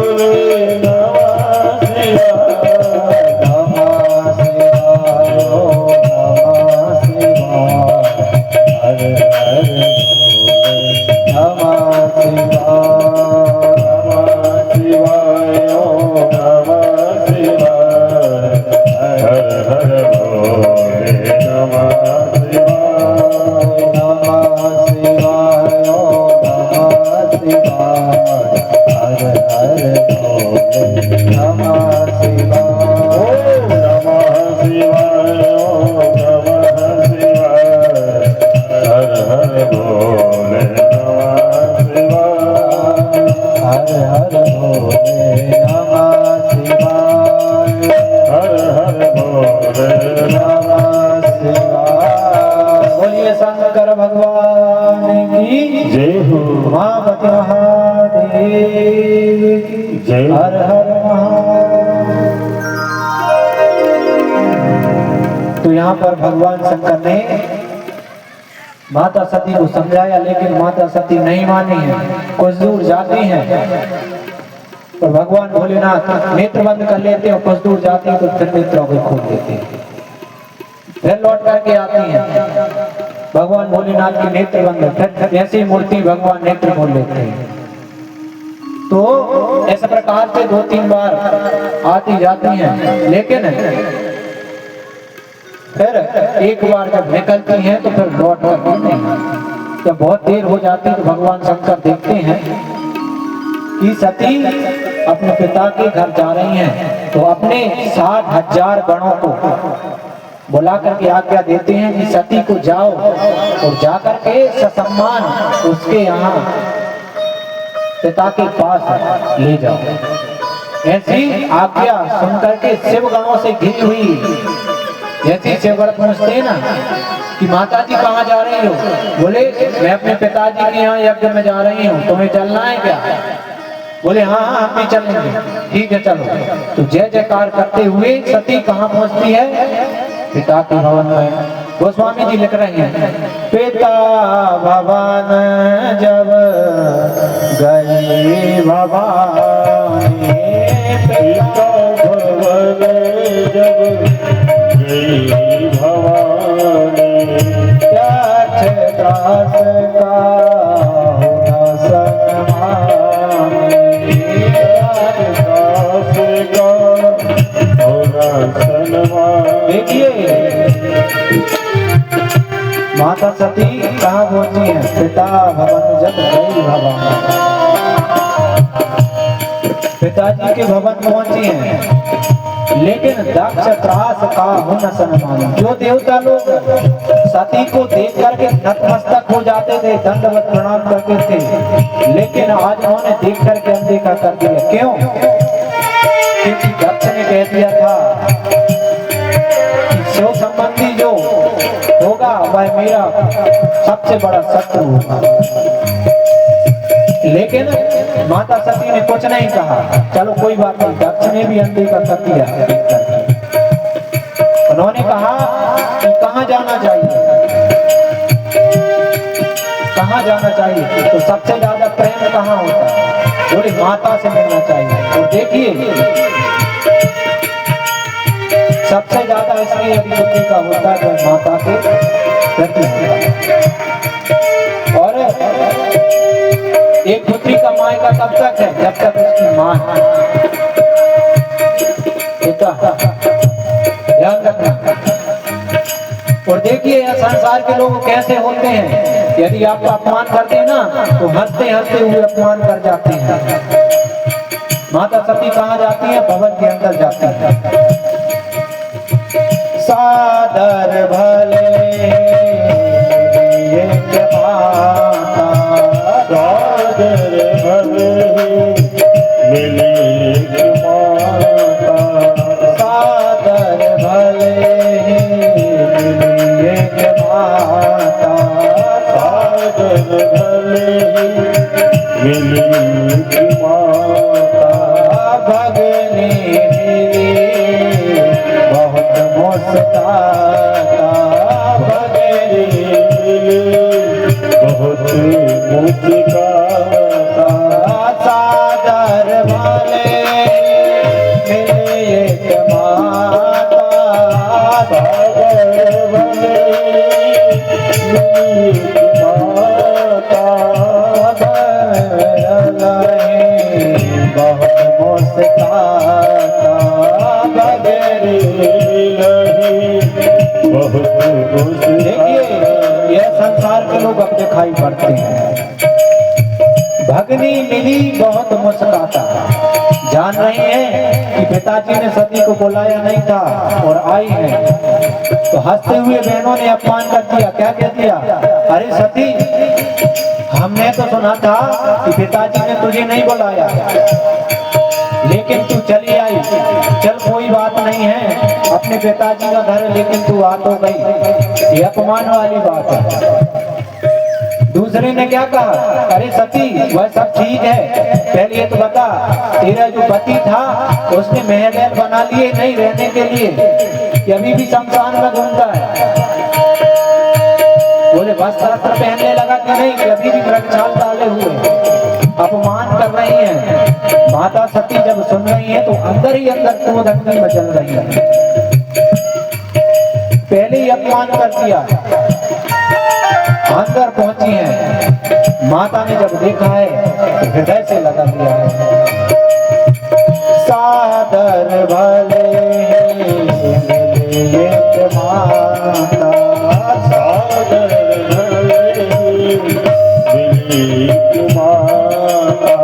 हर हर महादेव। तो यहाँ पर भगवान शंकर ने माता सती को समझाया, लेकिन माता सती नहीं मानी है, कुछ दूर जाती हैं तो भगवान भोलेनाथ नेत्र बंद कर लेते हैं, कुछ दूर जाती है तो फिर नेत्रों को खोल देते हैं, फिर लौट करके आती हैं। भगवान भोलेनाथ की नेत्र बंद, फिर ऐसी मूर्ति भगवान नेत्र खोल लेते हैं। तो ऐसे प्रकार से 2-3 बार आती जाती हैं, लेकिन फिर एक बार जब निकलती हैं तो फिर लौट कर नहीं। जब बहुत देर हो जाती है तो भगवान शंकर देखते हैं कि सती अपने पिता के घर जा रही हैं, तो अपने 60,000 गणों को बुला करके आज्ञा देते हैं कि सती को जाओ और जाकर के ससम्मान उसके यहाँ पिता के पास ले जाओ। ऐसी आज्ञा सुनकर के शिव गणों से घिरी हुई, जैसे शिवगण पूछते ना कि माता जी कहाँ जा रही हो, बोले मैं अपने पिताजी के यहाँ यज्ञ में जा रही हूँ, तुम्हें चलना है क्या? बोले हाँ हाँ हम भी चलेंगे, ठीक है चलो। तो जय जयकार करते हुए सती कहाँ पहुँचती है? पिता के भवन में। गोस्वामी जी लिख रहे हैं, पिता भवन जब गई भवानी, पिता भवन जब गई भवानी, त्याग दास का होना सन्मानी, त्याग दास का होना सन्मानी। देखिए माता सती कहाँ पहुंची है? पिता भवन जब गई भवानी, पिताजी के भवन पहुंची हैं, लेकिन दक्ष त्रास का हुन सन्मान। जो देवता लोग सती को देख करके नतमस्तक हो जाते थे, दंडवत प्रणाम करते थे, लेकिन आज उन्होंने देख करके अनदेखा कर दिया। क्यों? क्योंकि दक्ष ने कह दिया था कि शिव संबंधी जो होगा वह मेरा सबसे बड़ा शत्रु होगा। लेकिन माता सती ने कुछ नहीं कहा, चलो कोई बात नहीं। दक्ष ने भी अनदेखा कर दिया। उन्होंने कहा कि कहाँ जाना चाहिए? कहाँ जाना चाहिए? तो सबसे ज्यादा प्रेम कहाँ होता है? बोले माता से मिलना चाहिए। तो देखिए सबसे ज्यादा इसलिए यदि पुत्री का होता है तो माता के प्रति होता है। और एक पुत्री का मायका तब तक है जब तक उसकी माँ है। ध्यान रखना। और देखिए यह संसार के लोग कैसे होते हैं, यदि आपका अपमान करते हैं ना तो हंसते हंसते हुए अपमान कर जाते हैं। माता सती कहाँ जाती है? भवन के अंदर जाती है। सादर भले एक माता, सादर भले मिली एक माता, सादर भले मिली एक माता, सादर भले मिली एक माता, भगनी मिली बहुत मुस्काता, भगनी बहुत मुस्काता, सादर भले मिली एक माता, सादर भले मिली एक माता, बहुत मुस्काता, भगनी बहुत मुस्काता। देखिए यह संसार के लोग अब दिखाई पड़ते हैं। भगनी मिली बहुत मुस्काता, जान रही हैं कि पिताजी ने सती को बुलाया नहीं था और आई है। तो हंसते हुए बहनों ने अपमान कर दिया। क्या कह दिया? अरे सती, हमने तो सुना था कि पिताजी ने तुझे नहीं बुलाया, लेकिन तू चली आई। चल कोई बात नहीं है, अपने पिताजी का घर है, लेकिन तू आ तो गई। ये अपमान वाली बात है। दूसरे ने क्या कहा? अरे सती, वह सब ठीक है, पहले ये तो बता, तेरा जो पति था उसने महल बना लिए नहीं रहने के लिए, कि अभी भी शमशान में घूमता है? बोले वस्त्र पहनने लगा कि नहीं, कि अभी भी मृगछाल डाले हुए? अपमान कर रही है। माता सती जब सुन रही है तो अंदर ही अंदर क्रोध अग्नि मचल रही है। पहले ही अपमान कर दिया, अंदर पहुंची है। माता ने जब देखा है तो हृदय से लगा दिया है। सादर भले मिली एक माता, सादर भले मिली एक माता,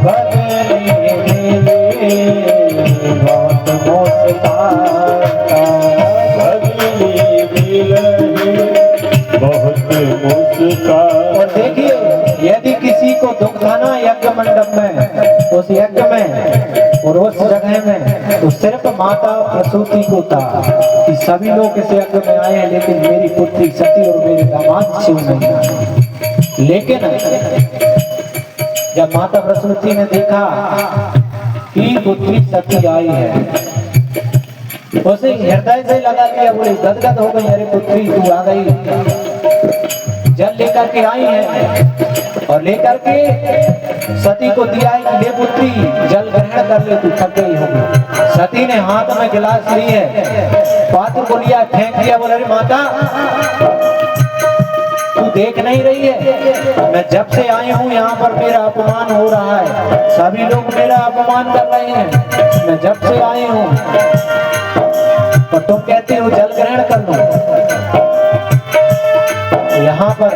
भगनी मिली बहुत मुस्काता, भगनी मिली बहुत मुस्काता। और देखिए यदि किसी को दुख था ना यज्ञ मंडप में, उस यज्ञ में और उस जगह में, तो सिर्फ माता प्रसूति को था कि सभी लोग इस यज्ञ में आए हैं, लेकिन मेरी पुत्री सती और मेरे दामाद शिव नहीं आए। लेकिन जब माता प्रसूति ने देखा कि पुत्री सती आई है, उसे हृदय से लगा लिया। बोले गदगद हो गई, अरे पुत्री तू आ गई। जल लेकर के आई है और लेकर के सती को दिया है कि ले पुत्री जल ग्रहण कर ले, तू थक गई होगी। सती ने हाथ में गिलास ली है, पात्र को लिया, फेंक दिया। बोले अरे माता, तू देख नहीं रही है, मैं जब से आई हूँ यहाँ पर मेरा अपमान हो रहा है, सभी लोग मेरा अपमान कर रहे हैं। मैं जब से आई हूँ और तुम कहते हो जल ग्रहण कर लो। यहाँ पर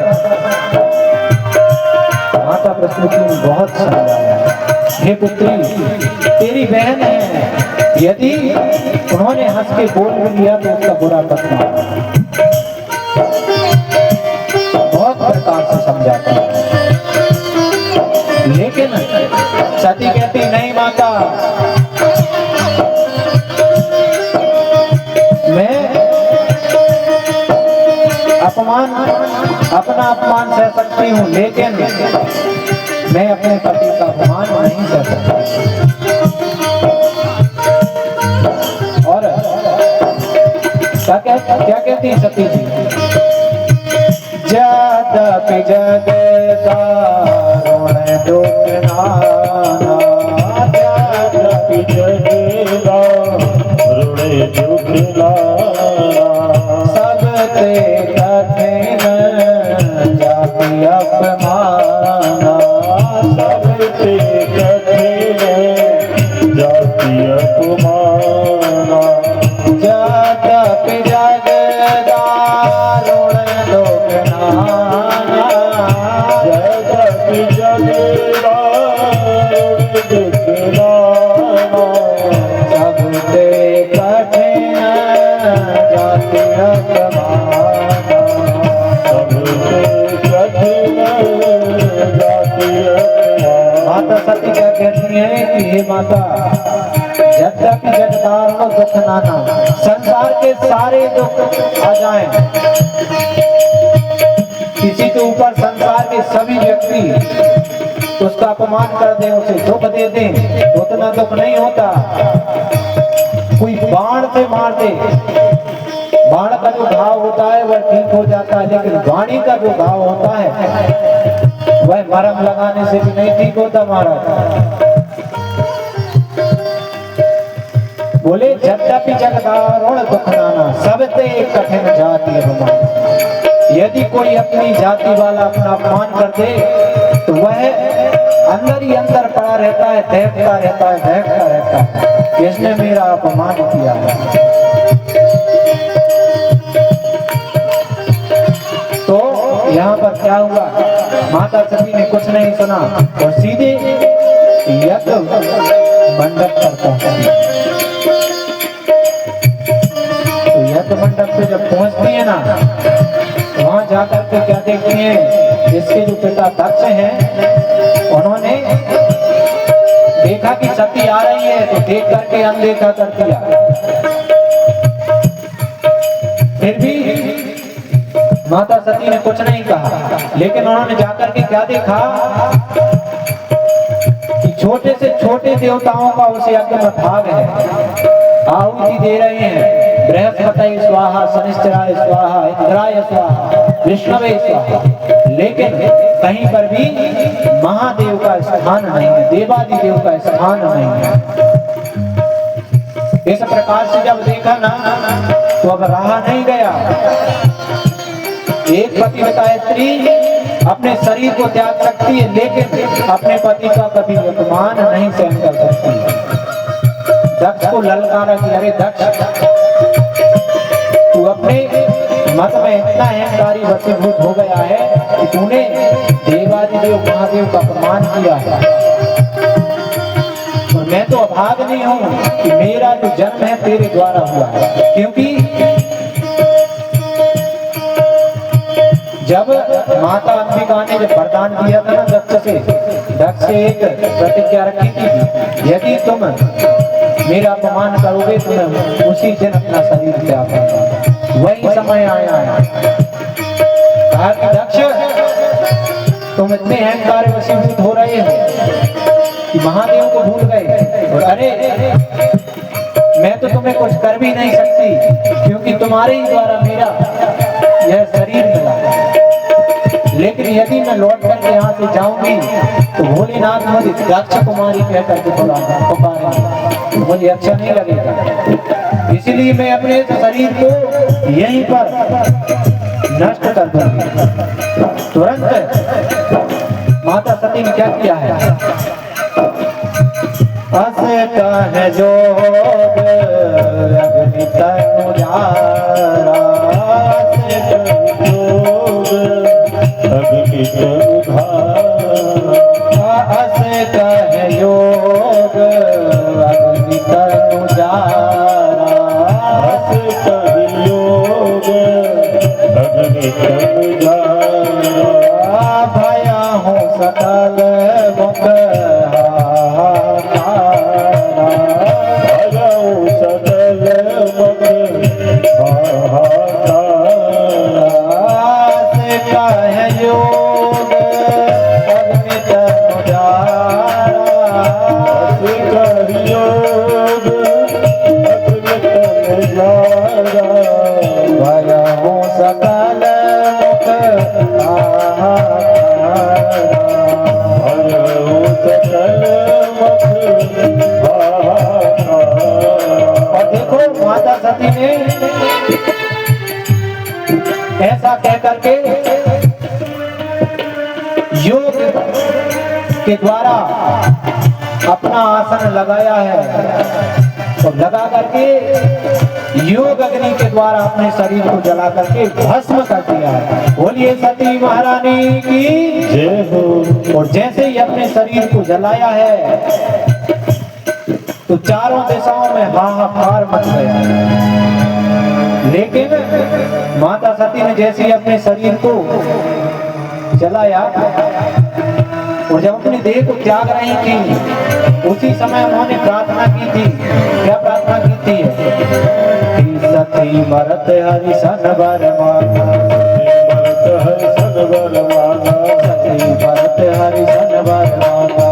माता प्रसूति ने बहुत समझाया, हे पुत्री तेरी बहन है, यदि उन्होंने हंस के बोल भी लिया तो उसका बुरा मत मानो। बहुत प्रकार से समझाता है, लेकिन सती कहती नहीं माता, मैं अपना अपमान सह सकती हूँ, लेकिन मैं अपने पति का अपमान नहीं सह सकती। और क्या कहती सती जी? ज्यादा जगदारुण दुख नाना, यद्यपि जगदारुण दुख नाना, सबते कठिन जाति अपमाना, सबते कठिन जाति अपमाना, यद्यपि जगदारुण दुख नाना, यद्यपि जगदारुण दुख नाना, सबते कठिन जाति अपमाना। सबते कठिन जाति अपमाना। माता सती क्या कहती है कि हे माता, यद्यपि जगदारुण दुख नाना, संसार के सारे दुख आ जाएं, किसी के ऊपर संसार के सभी व्यक्ति उसका अपमान कर दें, उसे दुख दे दें, तो उतना दुख नहीं होता। कोई बाण से मार दे, बाण का जो घाव होता है वह ठीक हो जाता है, लेकिन वाणी का जो घाव होता है वह मरहम लगाने से भी नहीं ठीक होता महाराज। बोले यद्यपि जगदारुण दुख नाना, सबते कठिन जाति अपमान। यदि कोई अपनी जाति वाला अपना अपमान कर दे तो वह अंदर ही अंदर पड़ा रहता है, दहकता रहता है, दहकता रहता है, इसने मेरा अपमान किया है। तो यहाँ पर क्या हुआ, माता सती ने कुछ नहीं सुना और सीधे यज्ञ मंडप पर पहुंची। तो यज्ञ मंडप पे जब पहुंचती है ना, वहां जाकर के क्या देखती हैं, इसके जो पिता दक्ष हैं उन्होंने देखा कि सती आ रही है, तो देख करके अनदेखा कर दिया। फिर भी माता सती ने कुछ नहीं कहा, लेकिन उन्होंने जाकर के क्या देखा कि छोटे से छोटे देवताओं का उस यज्ञ में भाग है, आहुति दे रहे हैं। बृहस्पति स्वाहा, शनिश्चराय स्वाहा, इंद्राय स्वाहा, विष्णवे स्वाहा, लेकिन कहीं पर भी महादेव का स्थान नहीं है, देवादिदेव का स्थान नहीं है। इस प्रकार से जब देखा ना, तो अब रहा नहीं गया। एक पतिव्रता स्त्री अपने शरीर को त्याग सकती है, लेकिन अपने पति का कभी अपमान नहीं सहन कर सकती। दक्ष को ललकारा कि अरे दक्ष, तू अपने मत में इतना अहंकारी वशीभूत हो गया है कि तूने देवादिदेव महादेव का अपमान किया है। और मैं तो अभाग्नी हूं कि मेरा जो जन्म है तेरे द्वारा हुआ है, क्योंकि जब माता अंबिका ने जब वरदान दिया था ना दक्ष से एक प्रतिज्ञा रखी थी, यदि तुम मेरा अपमान करोगे तो मैं उसी दिन अपना शरीर त्याग करूंगा। वही समय आया है। कहा कि दक्ष, तुम इतने अहंकार वशीभूत हो रहे हो कि महादेव को भूल गए, और अरे मैं तो तुम्हें कुछ कर भी नहीं सकती, क्योंकि तुम्हारे ही द्वारा मेरा यह शरीर मिला। लेकिन यदि मैं लौट करके यहाँ से जाऊंगी तो भोलेनाथ मुझे दक्ष कुमारी कह करके पुकारेंगे, मुझे अच्छा नहीं लगेगा। इसलिए मैं अपने शरीर को यहीं पर नष्ट कर दूंगी। तुरंत माता सती ने क्या किया है, अस कह जोग अग्नि तनु जारा, अग्नि तनु धारा, अस कह योग अग्नि तनु जारा, अस कह योग अग्नि तनु जारा, भया हूँ सकल मुख हाहाकारा, भया हूँ सकल मुख हाहाकारा, अस कह योग अग्नि तनु जारा, अस कह योग अग्नि तनु जारा, भया हूँ सकल मुख हाहाकारा। ऐसा कह करके योग के द्वारा अपना आसन लगाया है और लगा करके योग अग्नि के द्वारा अपने शरीर को जला करके भस्म कर दिया है। बोलिए सती महारानी की जय हो। और जैसे ही अपने शरीर को जलाया है तो चारों दिशाओं में हाहाकार मच गया। लेकिन माता सती ने जैसे ही अपने शरीर को जलाया और जब अपनी देह को त्याग रही थी उसी समय उन्होंने प्रार्थना की थी। क्या प्रार्थना की थी? सती मरत हरि सन बर माता, मरत हरि सन बर माता, सती मरत हरि सन बर माता,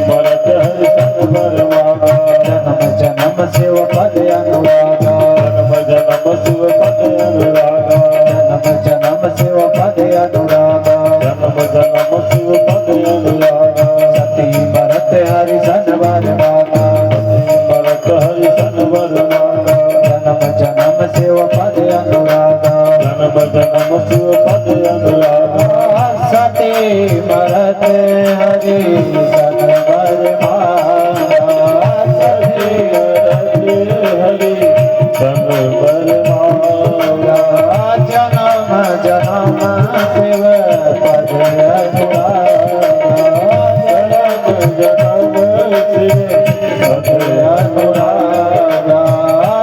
मरत हरि सन बर माता। जन्म जन्म शिव पद अनुरागा, जन्म जन्म शिव पद अनुरागा, जन्म जन्म शिव पद अनुरागा, जन्म जन्म शिव पद अनुरागा। सती मरत हरि सन बर माता, मरत हरि सन बर माता, जन्म जन्म शिव पद अनुरागा, जन्म जन्म शिव पद अनुरागा। सती मरत हरि सन बर माता, हरि हरि सन बर माता, जन्म जन्म शिव पद अनुरागा, जन्म जन्म शिव पद अनुरागा,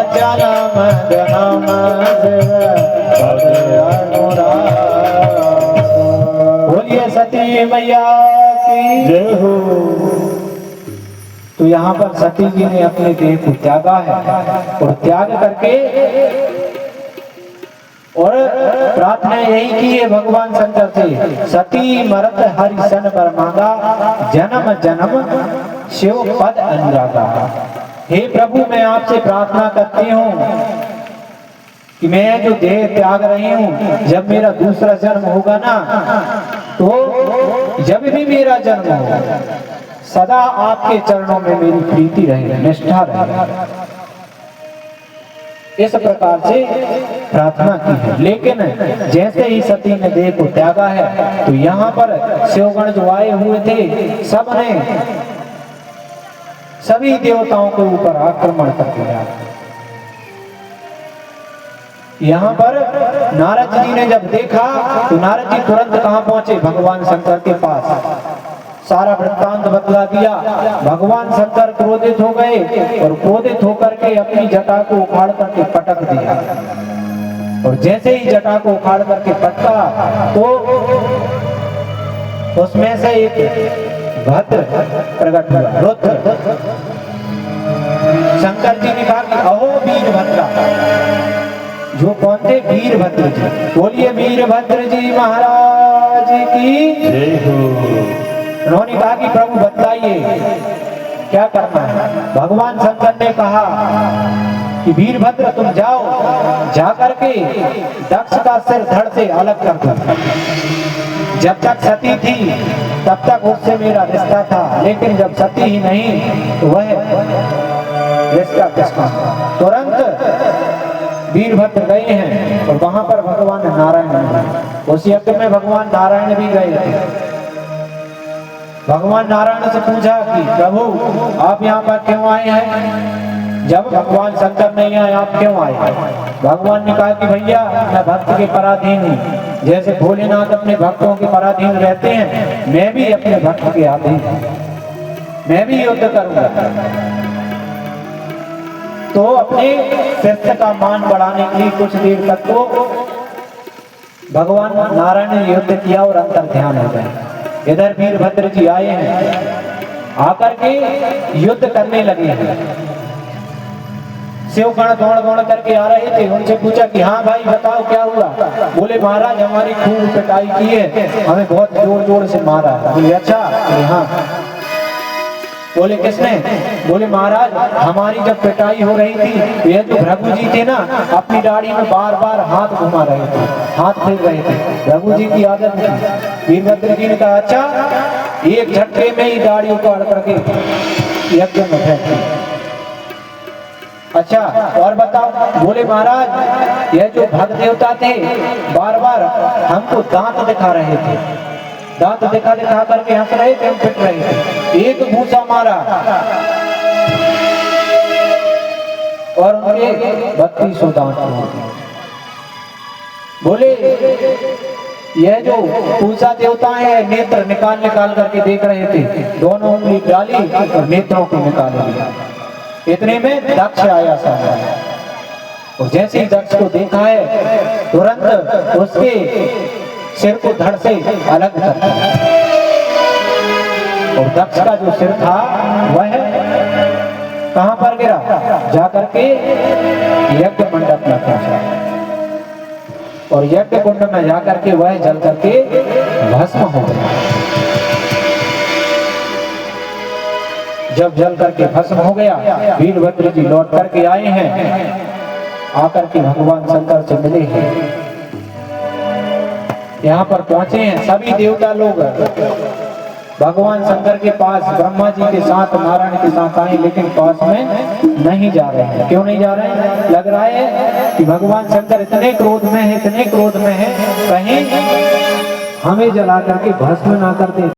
जन्म जन्म शिव पद अनुरागा। बोलिए सती मैया की जय हो। तो यहाँ पर सती जी ने अपने देह को त्यागा है और त्याग करके और प्रार्थना यही की है भगवान शंकर से, सती मरत हरि सन बर मांगा, जन्म जन्म शिव पद अनुरागा। हे प्रभु, मैं आपसे प्रार्थना करती हूँ कि मैं जो देह त्याग रही हूँ, जब मेरा दूसरा जन्म होगा ना, तो जब भी मेरा जन्म हो सदा आपके चरणों में मेरी प्रीति रहे, निष्ठा रहे। इस प्रकार से प्रार्थना की है। लेकिन जैसे ही सती ने देह को त्यागा है तो यहाँ पर शिवगण जो आए हुए थे सबने सभी देवताओं के ऊपर आक्रमण कर दिया। यहाँ पर नारद जी ने जब देखा तो नारद जी तुरंत कहाँ पहुंचे? भगवान शंकर के पास। सारा वृत्तांत बतला दिया। भगवान शंकर क्रोधित हो गए और क्रोधित होकर के अपनी जटा को उखाड़ करके पटक दिया। और जैसे ही जटा को उखाड़ करके पटका तो उसमें से एक भद्र प्रकट हुआ, रुद्र। शंकर जी ने कहा कि अहो वीरभद्रा। जो कौन थे? वीरभद्र जी। बोलिए वीरभद्र जी महाराज की जय हो। उन्होंने कहा कि प्रभु बताइए क्या करना है। भगवान शंकर ने कहा कि वीरभद्र तुम जाओ, जाकर के दक्ष का सिर धड़ से अलग कर दो। जब तक सती थी तब तक उससे मेरा रिश्ता था, लेकिन जब सती ही नहीं तो वह रिश्ता किसका? तुरंत वीरभद्र गए हैं और वहां पर भगवान नारायण, उस यज्ञ में भगवान नारायण भी गए थे। भगवान नारायण से पूछा कि प्रभु आप यहाँ पर क्यों आए हैं? जब भगवान शंकर नहीं आए, आप क्यों आए? भगवान ने कहा कि भैया मैं भक्त के पराधीन हूँ। जैसे भोलेनाथ अपने भक्तों के पराधीन रहते हैं, मैं भी अपने भक्त के अधीन हूँ, मैं भी युद्ध करूंगा। तो अपने शिष्य का मान बढ़ाने के लिए कुछ देर तक को भगवान नारायण ने युद्ध किया और अंतर ध्यान हो गए। इधर वीरभद्र जी आए हैं, आकर के युद्ध करने लगे हैं। शिवगण दौड़ दौड़ करके आ रहे थे। उनसे पूछा कि हाँ भाई बताओ क्या हुआ? बोले महाराज हमारी खूब पिटाई की है, हमें बहुत जोर जोर से मारा है। बोले अच्छा? हाँ। बोले किसने? बोले महाराज हमारी जब पिटाई हो रही थी, ये जो भृगु जी थे ना, अपनी दाढ़ी में बार बार हाथ घुमा रहे थे, हाथ फेर रहे थे। भृगु जी की आदत थी। वीरभद्र जी ने कहा अच्छा, एक झटके में ही दाढ़ी उखाड़ करके यज्ञ में फेंक दी। अच्छा और बताओ। बोले महाराज यह जो भक्त देवता थे बार बार हमको दांत दिखा रहे थे, दांत दिखा दिखा करके हंस रहे थे, हम पिट रहे थे। एक घूसा मारा और उनके 32 दांत टूट गए। बोले यह जो पूजा देवता है नेत्र निकाल निकाल करके देख रहे थे, दोनों उंगली डाली और नेत्रों को निकाल लिया। इतने में दक्ष आया सामने और जैसे ही दक्ष को देखा है तुरंत उसके सिर को धड़ से अलग कर दिया और दक्ष का जो सिर था वह कहां पर गिरा, जाकर के यज्ञ मंडप में पहुंचा और यज्ञ कुंड में जाकर के वह जल करके भस्म हो गया। जब जल करके भस्म हो गया वीरभद्र जी लौट करके आए हैं, आकर के भगवान शंकर से मिले हैं, यहाँ पर पहुंचे हैं। सभी देवता लोग भगवान शंकर के पास ब्रह्मा जी के साथ नारायण के साथ आए, लेकिन पास में नहीं जा रहे हैं। क्यों नहीं जा रहे हैं? लग रहा है कि भगवान शंकर इतने क्रोध में है, इतने क्रोध में है, कहीं हमें जला करके भस्म ना कर दे।